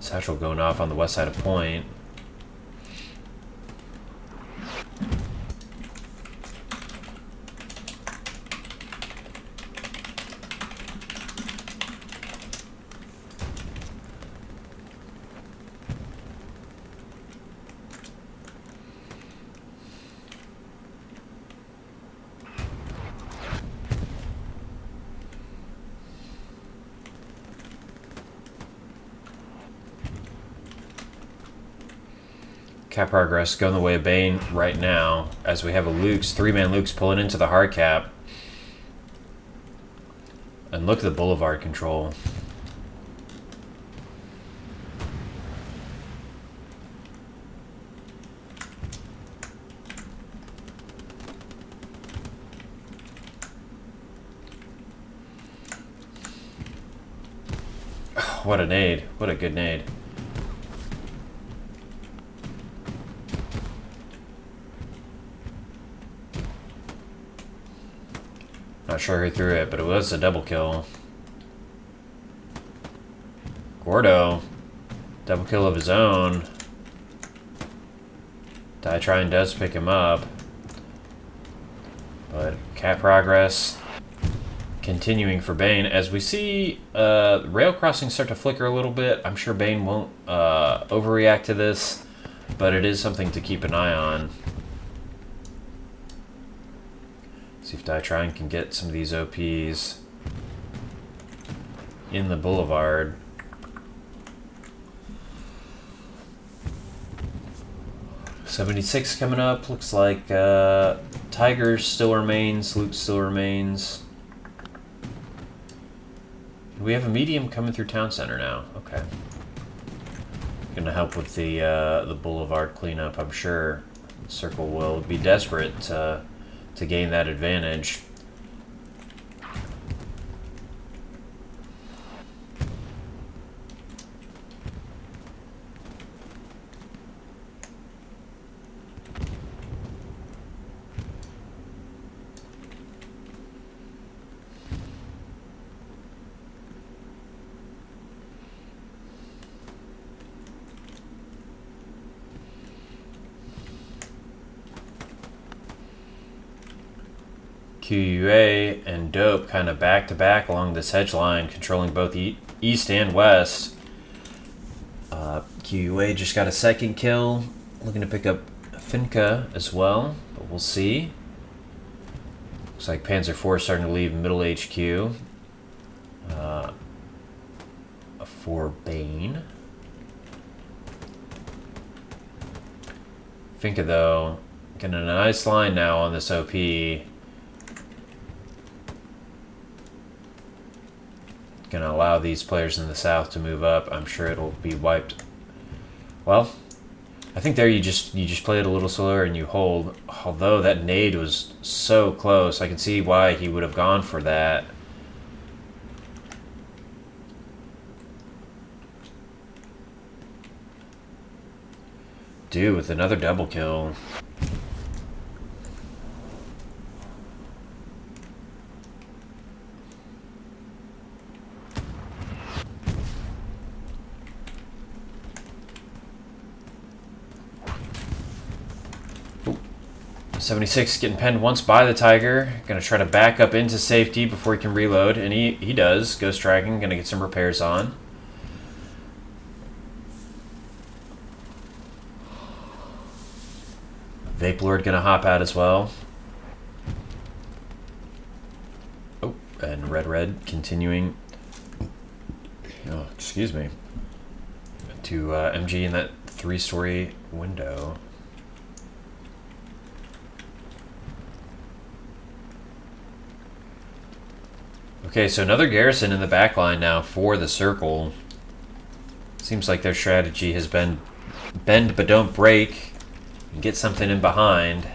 Satchel going off on the west side of Point. Cap progress going the way of Bain right now, as we have a Luke's, 3-man Luke's pulling into the hard cap. And look at the boulevard control. Oh, what a nade. What a good nade. Not sure who threw it, but it was a double kill. Gordo. Double kill of his own. Trying does pick him up. But cap progress continuing for Bain. As we see rail crossings start to flicker a little bit, I'm sure Bain won't overreact to this, but it is something to keep an eye on. See if Trying can get some of these OPs in the boulevard. .76 coming up. Looks like Tiger still remains. Luke still remains. We have a medium coming through town center now. Okay. Gonna help with the boulevard cleanup, I'm sure. The Circle will be desperate to gain that advantage. QUA and Dope kind of back to back along this hedge line, controlling both east and west. QUA just got a second kill, looking to pick up Finca as well, but we'll see. Looks like Panzer IV starting to leave middle HQ for Bain. Finca, though, getting a nice line now on this OP. Going to allow these players in the south to move up. I'm sure it'll be wiped. Well, I think there you just play it a little slower and you hold. Although that nade was so close, I can see why he would have gone for that. Dude, with another double kill. Ooh. 76 getting penned once by the Tiger. Gonna try to back up into safety before he can reload, and he does. Ghost Dragon gonna get some repairs on. Vape Lord gonna hop out as well. Oh, and Red continuing. Oh, excuse me. To MG in that 3-story window. Okay, so another garrison in the back line now for the Circle. Seems like their strategy has been bend but don't break. And get something in behind.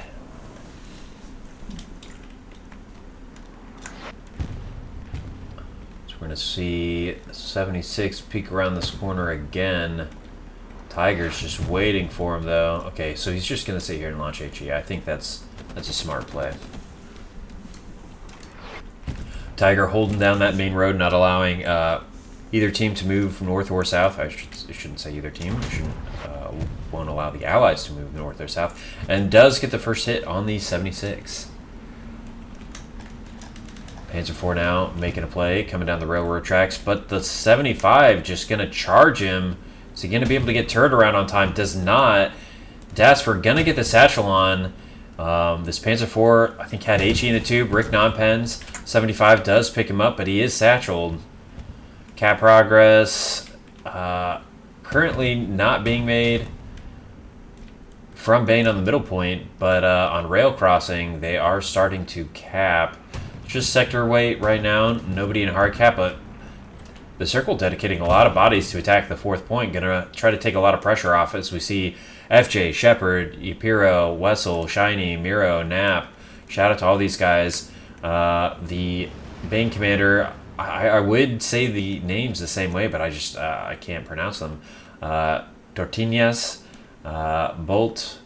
So we're going to see 76 peek around this corner again. Tiger's just waiting for him, though. Okay, so he's just going to sit here and launch HE. I think that's a smart play. Tiger holding down that main road, not allowing either team to move north or south. I shouldn't say either team. Won't allow the Allies to move north or south, and does get the first hit on the 76. Panzer IV now making a play, coming down the railroad tracks, but the 75 just going to charge him. Is he going to be able to get turned around on time? Does not. Dasper going to get the satchel on. This Panzer IV, I think, had HE in the tube. Rick non-pens. 75 does pick him up, but he is satcheled. Cap progress currently not being made. from Bain on the middle point, but on rail crossing, they are starting to cap. Just sector weight right now, nobody in hard cap, but the circle dedicating a lot of bodies to attack the fourth point. Gonna try to take a lot of pressure off as we see FJ, Shepard, Yapiro, Wessel, Shiny, Miro, Nap. Shout out to all these guys. The Bain commander, I would say the names the same way, but I can't pronounce them. Tortinhas, Bolt,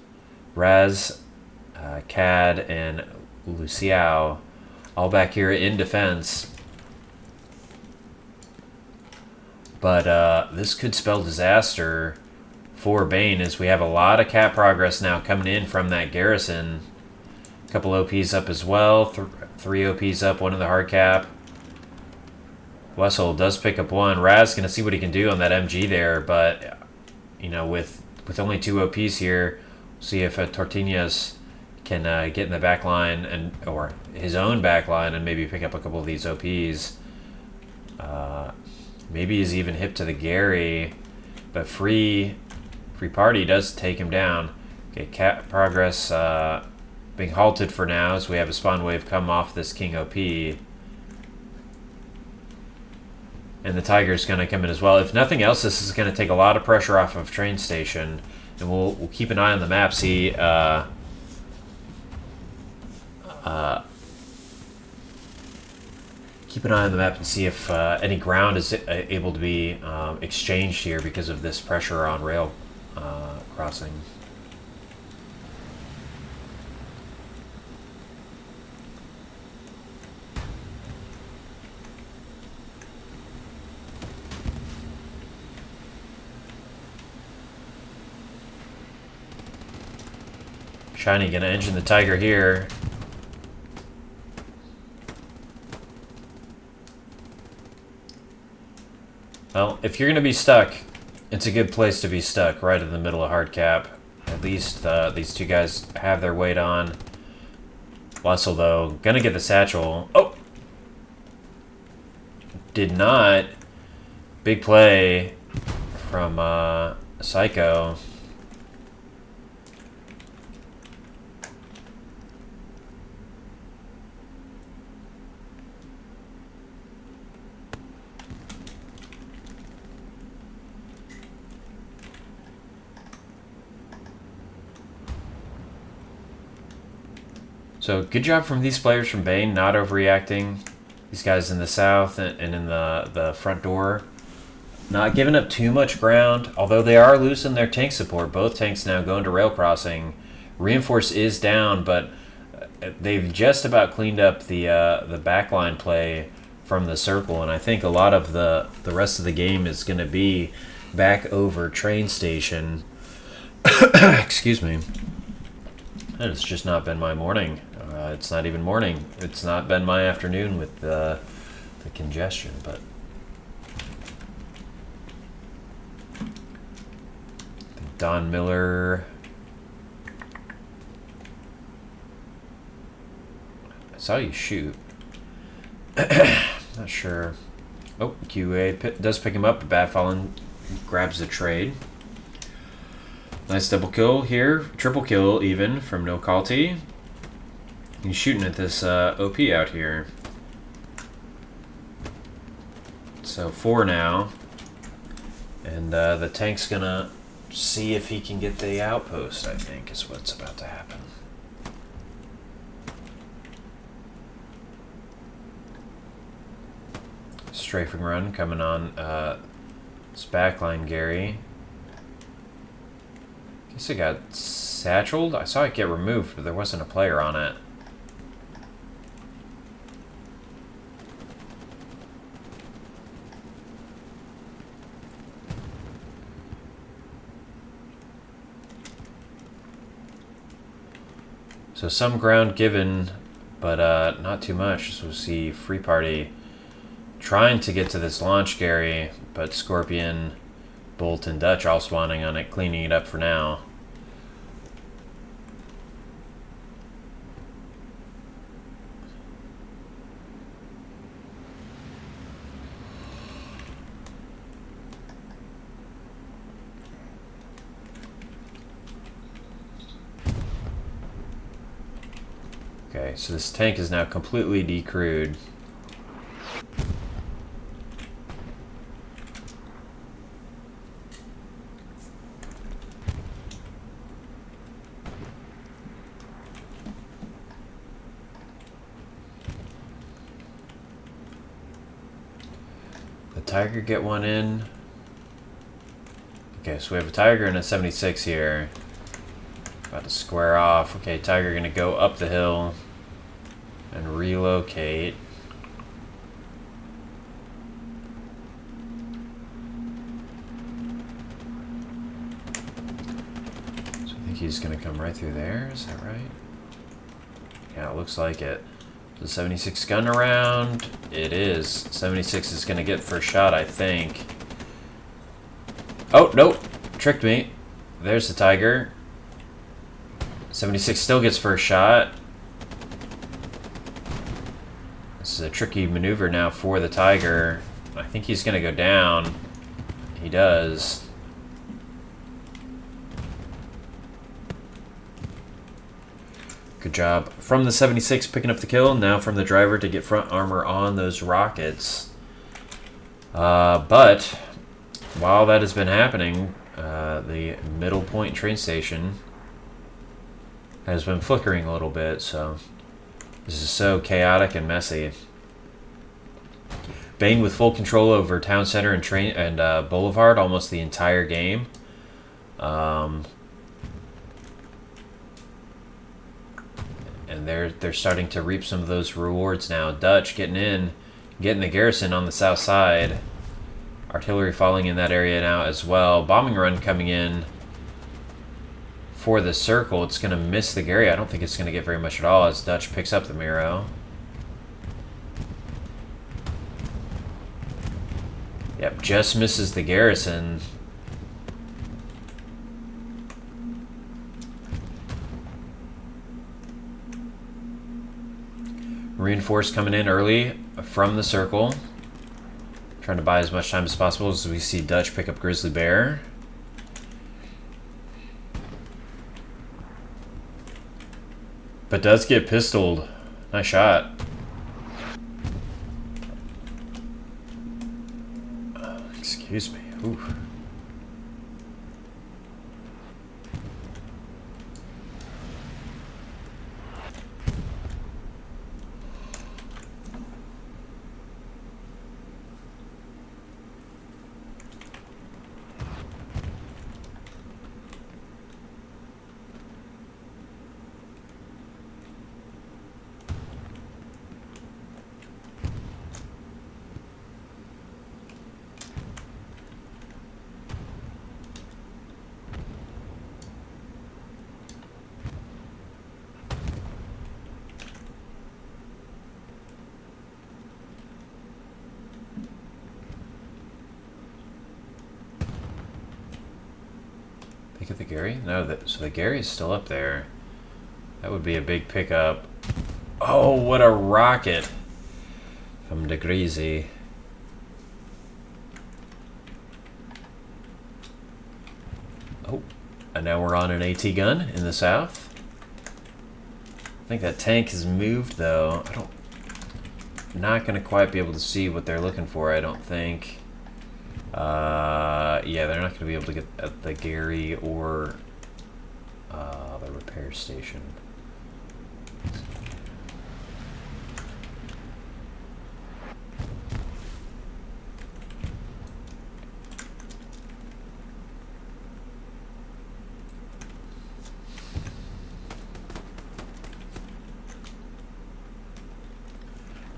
Raz, Cad, and Luciao, all back here in defense. But this could spell disaster for Bain, as we have a lot of cap progress now coming in from that garrison. A couple OPs up as well. Three OPs up, one in the hard cap. Wessel does pick up one. Raz going to see what he can do on that MG there, but you know, with only 2 OPs here, see if Tortinhas can get in the back line or his own back line and maybe pick up a couple of these OPs. Maybe he's even hip to the Gary, but free party does take him down. Okay, cap progress being halted for now as we have a spawn wave come off this King OP. And the Tiger's going to come in as well. If nothing else, this is going to take a lot of pressure off of train station. And we'll keep an eye on the map, see keep an eye on the map and see if any ground is able to be exchanged here because of this pressure on rail crossing. Shiny gonna engine the Tiger here. Well, if you're gonna be stuck, it's a good place to be stuck, right in the middle of hard cap. At least these 2 guys have their weight on. Wessel, though, gonna get the satchel. Oh! Did not. Big play from Psycho. So good job from these players from Bain, not overreacting. These guys in the south and in the front door, not giving up too much ground, although they are losing their tank support. Both tanks now going to rail crossing. Reinforce is down, but they've just about cleaned up the backline play from the circle, and I think a lot of the rest of the game is going to be back over train station. Excuse me. And it's just not been my morning. It's not even morning. It's not been my afternoon with the congestion, but Don Miller. I saw you shoot. Not sure. Oh, QA does pick him up. Bad Fallen grabs the trade. Nice double kill here. Triple kill even from No Calty. He's shooting at this OP out here. So 4 now. And the tank's gonna see if he can get the outpost, I think, is what's about to happen. Strafing run coming on this backline, Gary. Guess it got satcheled. I saw it get removed, but there wasn't a player on it. So some ground given, but not too much. So we'll see Free Party trying to get to this launch, Gary, but Scorpion, Bolt, and Dutch all spawning on it, cleaning it up for now. Okay, so this tank is now completely decrewed. The Tiger get one in. Okay, so we have a Tiger and a 76 here. About to square off. Okay, Tiger gonna go up the hill and relocate. So I think he's gonna come right through there, is that right? Yeah, it looks like it. The 76 gun around. It is. 76 is gonna get first shot, I think. Oh, nope. Tricked me. There's the Tiger. 76 still gets first shot. This is a tricky maneuver now for the Tiger. I think he's going to go down. He does. Good job from the 76 picking up the kill. Now from the driver to get front armor on those rockets. But while that has been happening, the Middle Point train station has been flickering a little bit, so this is so chaotic and messy. Bain with full control over town center and train and boulevard almost the entire game. And they're starting to reap some of those rewards now. Dutch getting the garrison on the south side. Artillery falling in that area now as well. Bombing run coming in for the circle. It's going to miss the Gary. I don't think it's going to get very much at all as Dutch picks up the Miro. Yep, just misses the garrison. Reinforce coming in early from the circle. Trying to buy as much time as possible as we see Dutch pick up Grizzly Bear. But does get pistoled. Nice shot. Excuse me. Ooh. Pick up the Gary? No, so the Gary is still up there. That would be a big pickup. Oh, what a rocket from de Greasy. Oh, and now we're on an AT gun in the south. I think that tank has moved though. Not gonna quite be able to see what they're looking for, I don't think. Yeah, they're not going to be able to get at the Gary or the repair station.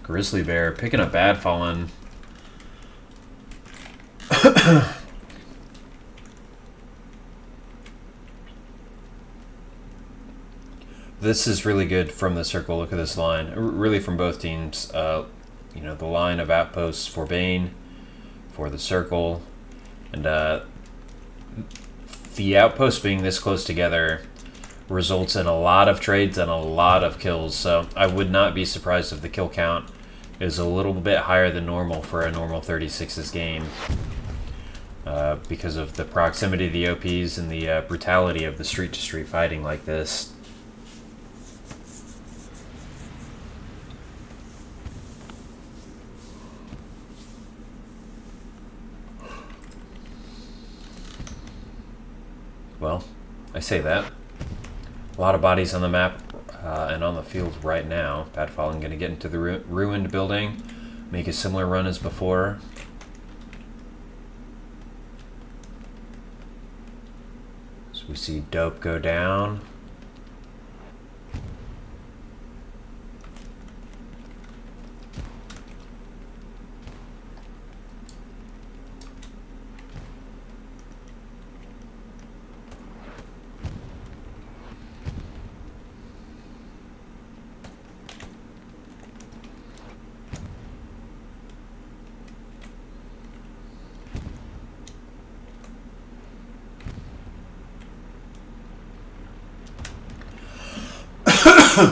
Grizzly Bear picking up Bad Fallen. This is really good from the circle. Look at this line. Really from both teams. You know, the line of outposts for Bain, for the circle, and the outposts being this close together results in a lot of trades and a lot of kills. So I would not be surprised if the kill count is a little bit higher than normal for a normal 36's game. Because of the proximity of the OPs and the brutality of the street-to-street fighting like this. well, I say that. A lot of bodies on the map and on the field right now. Padfallen going to get into the ruined building, make a similar run as before. So we see Dope go down.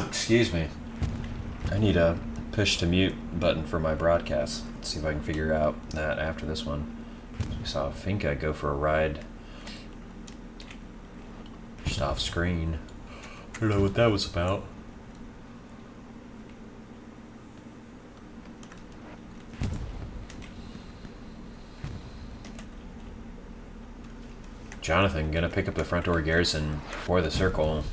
Excuse me. I need a push to mute button for my broadcast. Let's see if I can figure out that after this one. We saw Finca go for a ride just off screen. I don't know what that was about. Jonathan gonna pick up the front door garrison for the circle.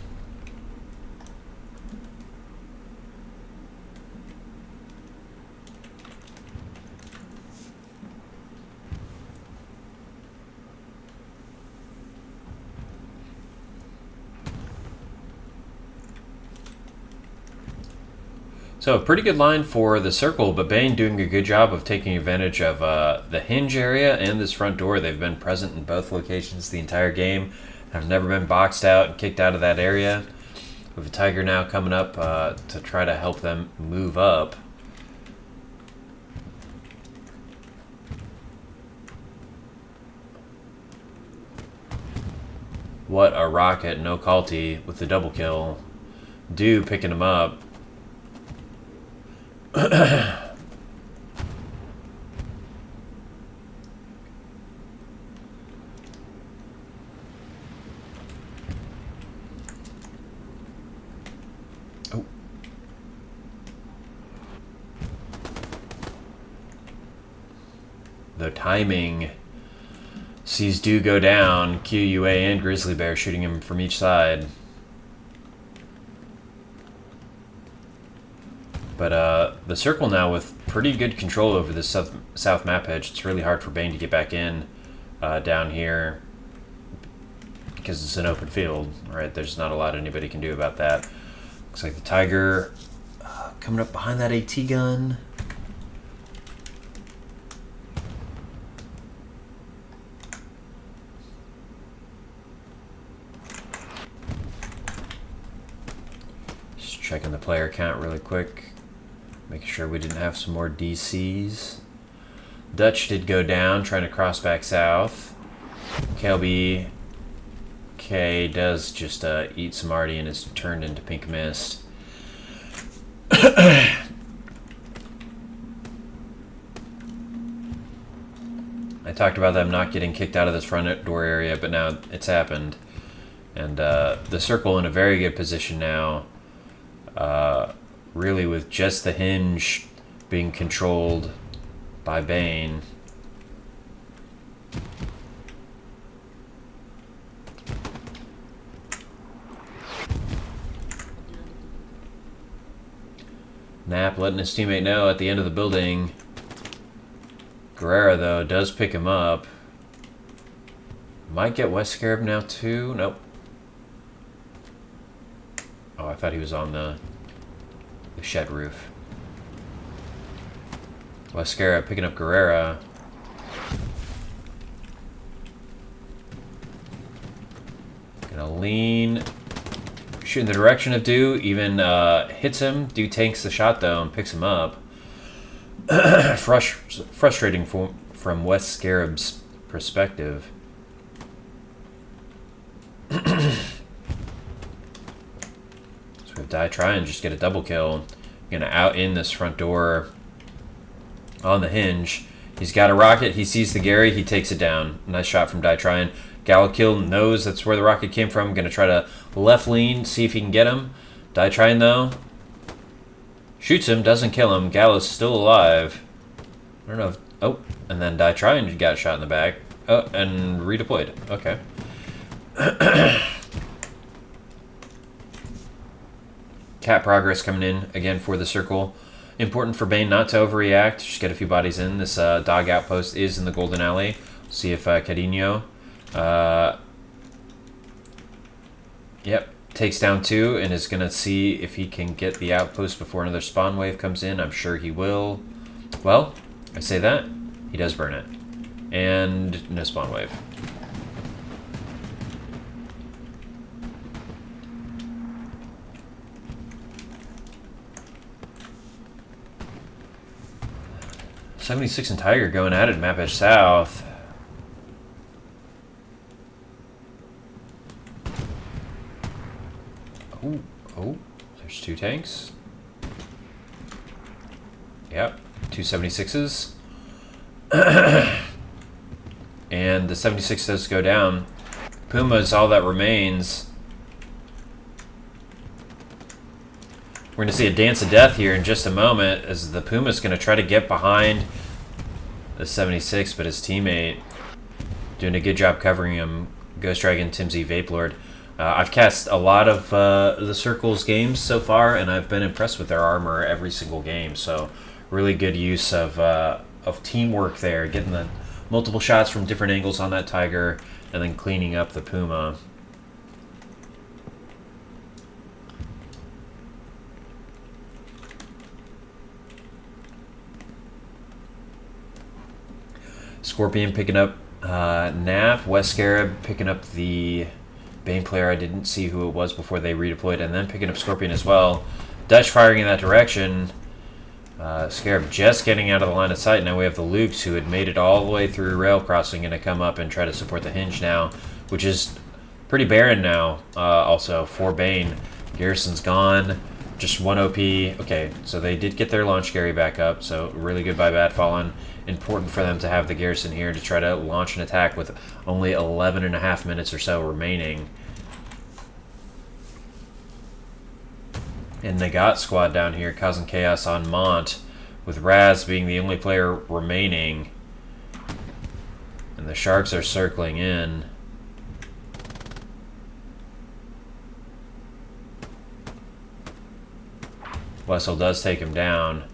So a pretty good line for the circle, but Bain doing a good job of taking advantage of the hinge area and this front door. They've been present in both locations the entire game. Have never been boxed out and kicked out of that area. With a Tiger now coming up to try to help them move up. What a rocket, no Kalti with the double kill. Do picking him up. Oh. The timing sees Do go down. QUA and Grizzly Bear shooting him from each side. But the circle now with pretty good control over this south map edge. It's really hard for Bain to get back in down here because it's an open field, right? There's not a lot anybody can do about that. Looks like the Tiger coming up behind that AT gun. Just checking the player count really quick. Making sure we didn't have some more DCs. Dutch did go down, trying to cross back south. KLB K does just eat some Artie and is turned into pink mist. I talked about them not getting kicked out of this front door area, but now it's happened. And the circle in a very good position now. Really with just the hinge being controlled by Bain. Knapp letting his teammate know at the end of the building. Guerrera, though, does pick him up. Might get West Scarab now, too. Nope. Oh, I thought he was on the shed roof. West Scarab picking up Guerrera. Gonna lean. Shoot in the direction of Do. Even hits him. Do tanks the shot, though, and picks him up. Frustrating from West Scarab's perspective. So we have Die Try and just get a double kill. Gonna out in this front door on the hinge. He's got a rocket. He sees the Gary. He takes it down. Nice shot from Die Tryin. Gallikill knows that's where the rocket came from. Gonna try to left lean, see if he can get him. Die Tryin, though, shoots him, doesn't kill him. Gal is still alive. I don't know if... Oh, and then Die Tryin got shot in the back. Oh, and redeployed. Okay. Cat progress coming in again for the circle. Important for Bain not to overreact. Just get a few bodies in. This dog outpost is in the Golden Alley. See if Carino, yep, takes down 2 and is going to see if he can get the outpost before another spawn wave comes in. I'm sure he will. Well, I say that. He does burn it. And no spawn wave. '76 and Tiger going at it, map edge south. Oh, there's 2 tanks. Yep, 2 76s. And the 76 does go down. Puma is all that remains. We're going to see a dance of death here in just a moment as the Puma's going to try to get behind the 76, but his teammate doing a good job covering him. Ghost Dragon, Timsy, Vape Lord. I've cast a lot of the Circle's games so far, and I've been impressed with their armor every single game. So really good use of teamwork there, getting the multiple shots from different angles on that Tiger, and then cleaning up the Puma. Scorpion picking up Nap. West Scarab picking up the Bain player. I didn't see who it was before they redeployed, and then picking up Scorpion as well. Dutch firing in that direction. Scarab just getting out of the line of sight. Now we have the Lukes, who had made it all the way through rail crossing, going to come up and try to support the Hinge now, which is pretty barren now. Also for Bain, Garrison's gone. Just 1 OP. Okay, so they did get their launch Gary back up, so really good by Bad Fallen. Important for them to have the Garrison here to try to launch an attack with only 11.5 minutes or so remaining. And they got squad down here causing chaos on Mont, with Raz being the only player remaining. And the Sharks are circling in. Wessel does take him down.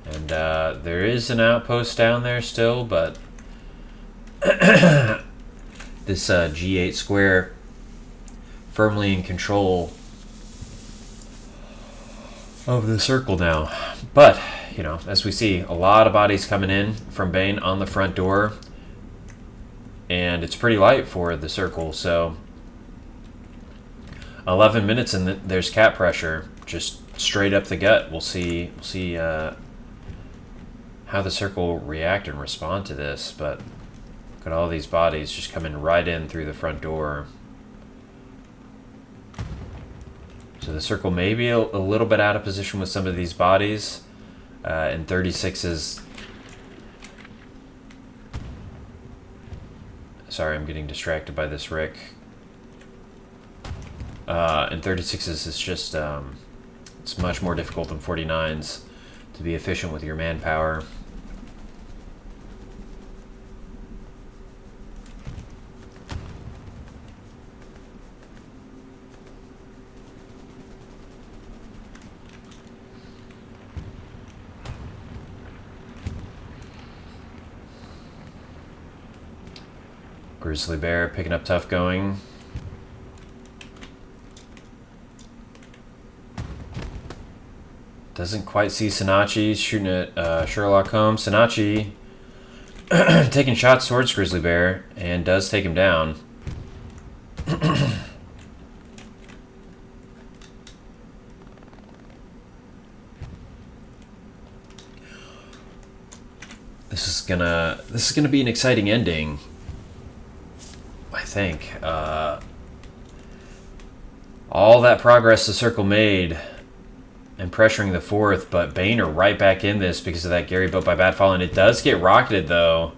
And there is an outpost down there still, but this G8 square firmly in control of the circle now. But, you know, as we see, a lot of bodies coming in from Bain on the front door. And it's pretty light for the circle, so 11 minutes and there's cat pressure. Just straight up the gut. We'll see how the circle react and respond to this, but look at all these bodies just coming right in through the front door. So the circle may be a little bit out of position with some of these bodies, and 36s. Sorry, I'm getting distracted by this Rick. And 36s is just it's much more difficult than 49s to be efficient with your manpower. Grizzly Bear picking up tough going. Doesn't quite see Sinachi shooting at Sherlock Holmes. Sinachi taking shots towards Grizzly Bear and does take him down. This is gonna be an exciting ending, I think. All that progress the circle made and pressuring the fourth, but Bain are right back in this because of that Gary built by Bad Fallen. It does get rocketed though.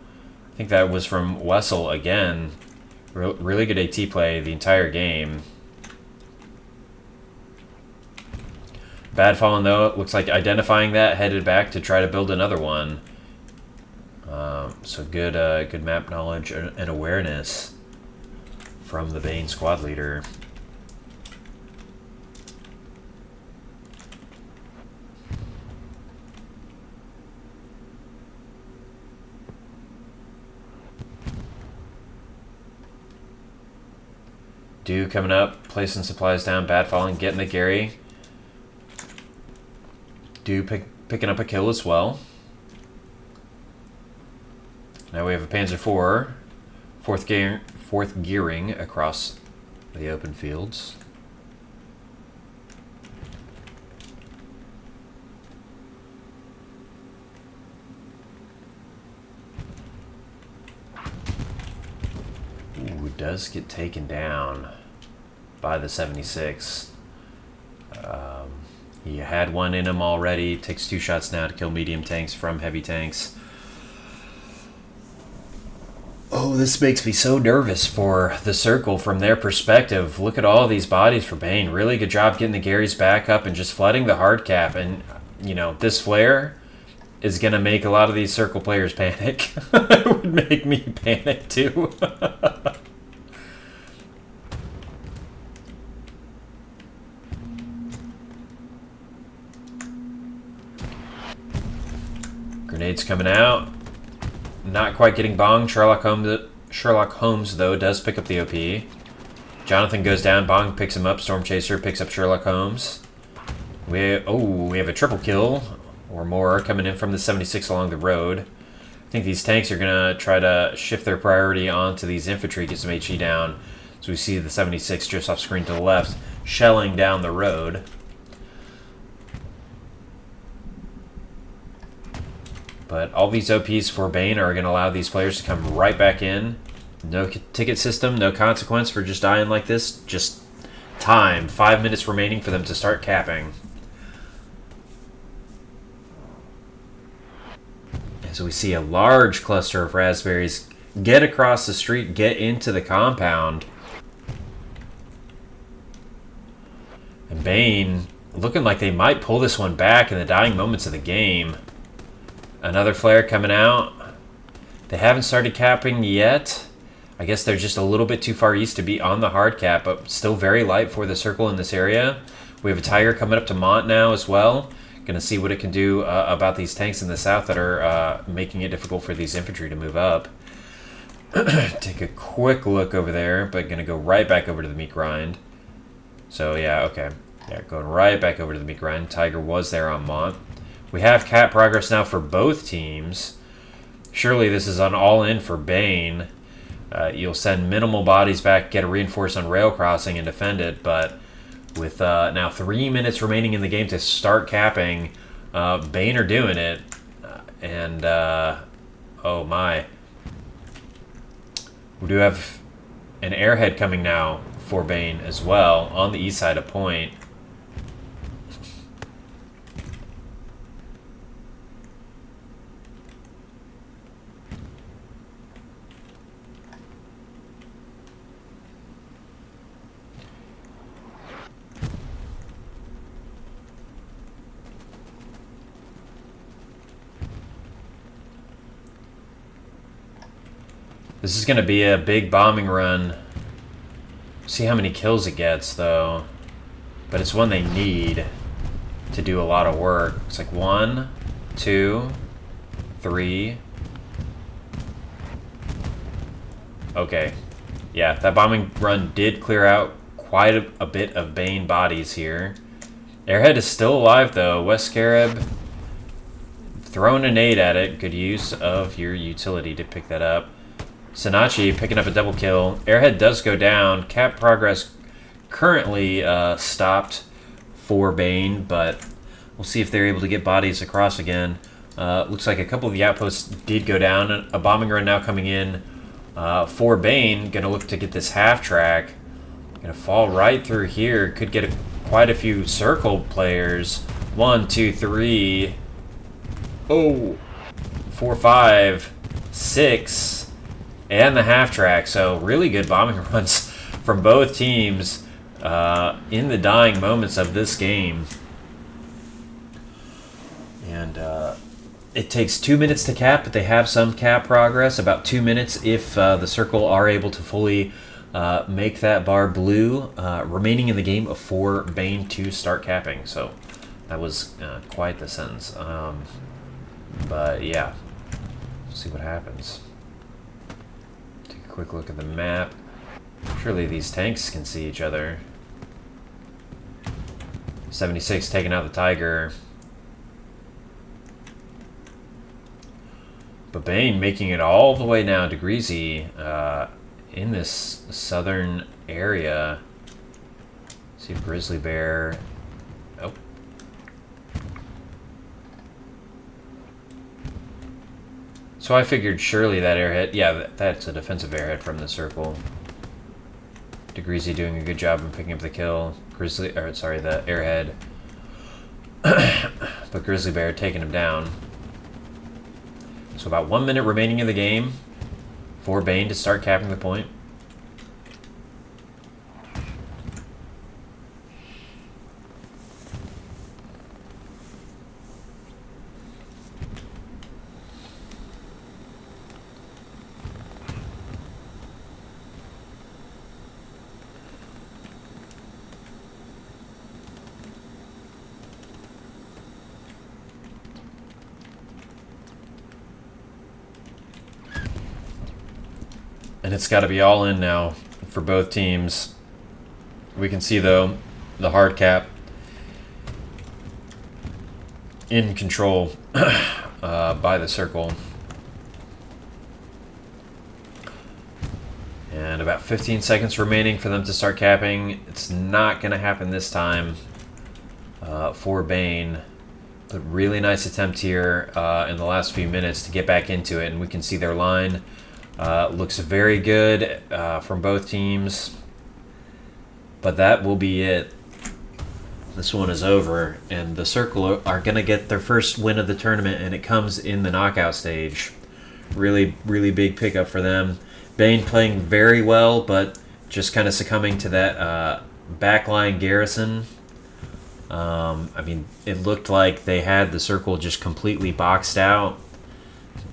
I think that was from Wessel again. Really good AT play the entire game. Bad Fallen though, it looks like identifying that, headed back to try to build another one. So good map knowledge and awareness from the Bain squad leader. Dew coming up, placing supplies down, bad falling, getting the Gary. Dew picking up a kill as well. Now we have a Panzer IV, fourth gearing across the open fields. Ooh, does get taken down by the 76. He had one in him already. Takes 2 shots now to kill medium tanks from heavy tanks. Oh, this makes me so nervous for the Circle from their perspective. Look at all these bodies for Bain. Really good job getting the Garys back up and just flooding the hard cap. And, you know, this flare is going to make a lot of these Circle players panic. It would make me panic too. Grenades coming out. Not quite getting bonged. Sherlock Holmes, though, does pick up the OP. Jonathan goes down. Bong picks him up. Storm Chaser picks up Sherlock Holmes. We have a triple kill or more coming in from the 76 along the road. I think these tanks are going to try to shift their priority onto these infantry, get some HE down. So we see the 76 just off screen to the left, shelling down the road. But all these OPs for Bain are going to allow these players to come right back in. No ticket system, no consequence for just dying like this. Just time. 5 minutes remaining for them to start capping. So we see a large cluster of raspberries get across the street, get into the compound. And Bain looking like they might pull this one back in the dying moments of the game. Another flare coming out. They haven't started capping yet. I guess they're just a little bit too far east to be on the hard cap, but still very light for the Circle in this area. We have a Tiger coming up to Mont now as well. Going to see what it can do about these tanks in the south that are making it difficult for these infantry to move up. Take a quick look over there, but going to go right back over to the meat grind. So yeah, okay. Yeah, going right back over to the meat grind. Tiger was there on Mont. We have cap progress now for both teams. Surely this is an all-in for Bain. You'll send minimal bodies back, get a reinforce on rail crossing, and defend it. But with now 3 minutes remaining in the game to start capping, Bain are doing it. Oh my. We do have an airhead coming now for Bain as well on the east side of Point. This is going to be a big bombing run. See how many kills it gets, though. But it's one they need to do a lot of work. It's like 1, 2, 3. Okay. Yeah, that bombing run did clear out quite a bit of Bain bodies here. Airhead is still alive, though. West Scarab throwing a nade at it. Good use of your utility to pick that up. Sinachi picking up a double kill. Airhead does go down. Cap progress currently stopped for Bain, but we'll see if they're able to get bodies across again. Looks like a couple of the outposts did go down. A bombing run now coming in for Bain. Going to look to get this half track. Going to fall right through here. Could get quite a few Circle players. 1, 2, 3. Oh, 4, 5, 6. And the half track, so really good bombing runs from both teams in the dying moments of this game. And it takes 2 minutes to cap, but they have some cap progress, about 2 minutes if the Circle are able to fully make that bar blue. Remaining in the game of 4 Bain to start capping. So that was quite the sentence. But yeah, see what happens. Take a quick look at the map. Surely these tanks can see each other. 76 taking out the Tiger. But Bain making it all the way now to Greasy in this southern area. See if Grizzly Bear. Oh. So I figured surely that airhead. Yeah, that's a defensive airhead from the circle. DeGreasy doing a good job in picking up the kill. The airhead. But Grizzly Bear taking him down. So about 1 minute remaining in the game for Bain to start capping the point. And it's got to be all in now for both teams. We can see, though, the hard cap in control by the circle. And about 15 seconds remaining for them to start capping. It's not going to happen this time for Bain. But really nice attempt here in the last few minutes to get back into it. And we can see their line. Looks very good from both teams. But that will be it. This one is over. And the Circle are going to get their first win of the tournament. And it comes in the knockout stage. Really, really big pickup for them. Bain playing very well, but just kind of succumbing to that backline garrison. I mean, it looked like they had the Circle just completely boxed out.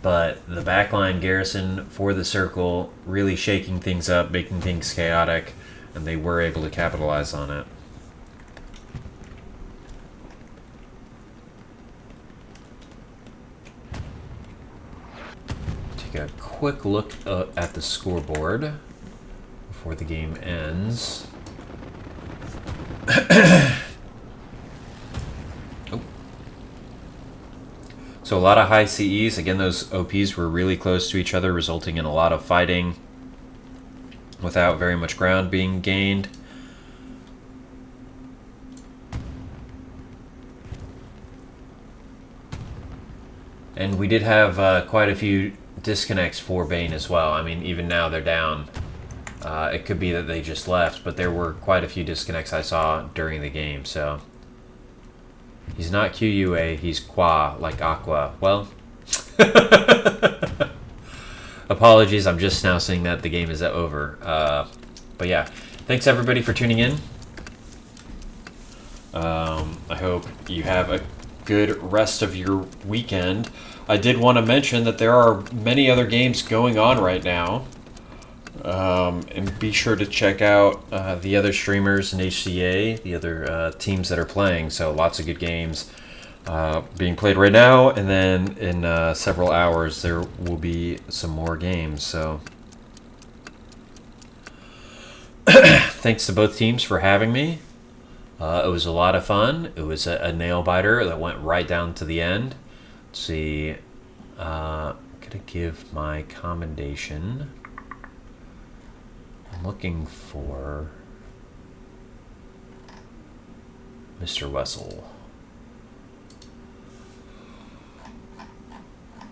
But the backline garrison for the Circle really shaking things up, making things chaotic, and they were able to capitalize on it. Take a quick look at the scoreboard before the game ends. So a lot of high CEs. Again, those OPs were really close to each other, resulting in a lot of fighting without very much ground being gained. And we did have quite a few disconnects for Bain as well. I mean, even now they're down. It could be that they just left, but there were quite a few disconnects I saw during the game, so... He's not QUA, he's Qua, like Aqua. Well, apologies, I'm just now seeing that the game is over. But yeah, thanks everybody for tuning in. I hope you have a good rest of your weekend. I did want to mention that there are many other games going on right now. And be sure to check out the other streamers in HCA, the other teams that are playing. So lots of good games being played right now, and then in several hours there will be some more games. So thanks to both teams for having me. It was a lot of fun. It was a nail biter that went right down to the end. Let's see. I'm gonna give my commendation. I'm looking for Mr. Wessel.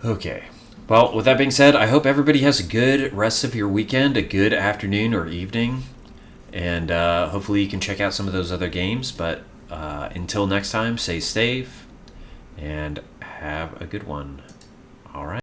Okay. Well, with that being said, I hope everybody has a good rest of your weekend, a good afternoon or evening, and hopefully you can check out some of those other games. But until next time, stay safe and have a good one. All right.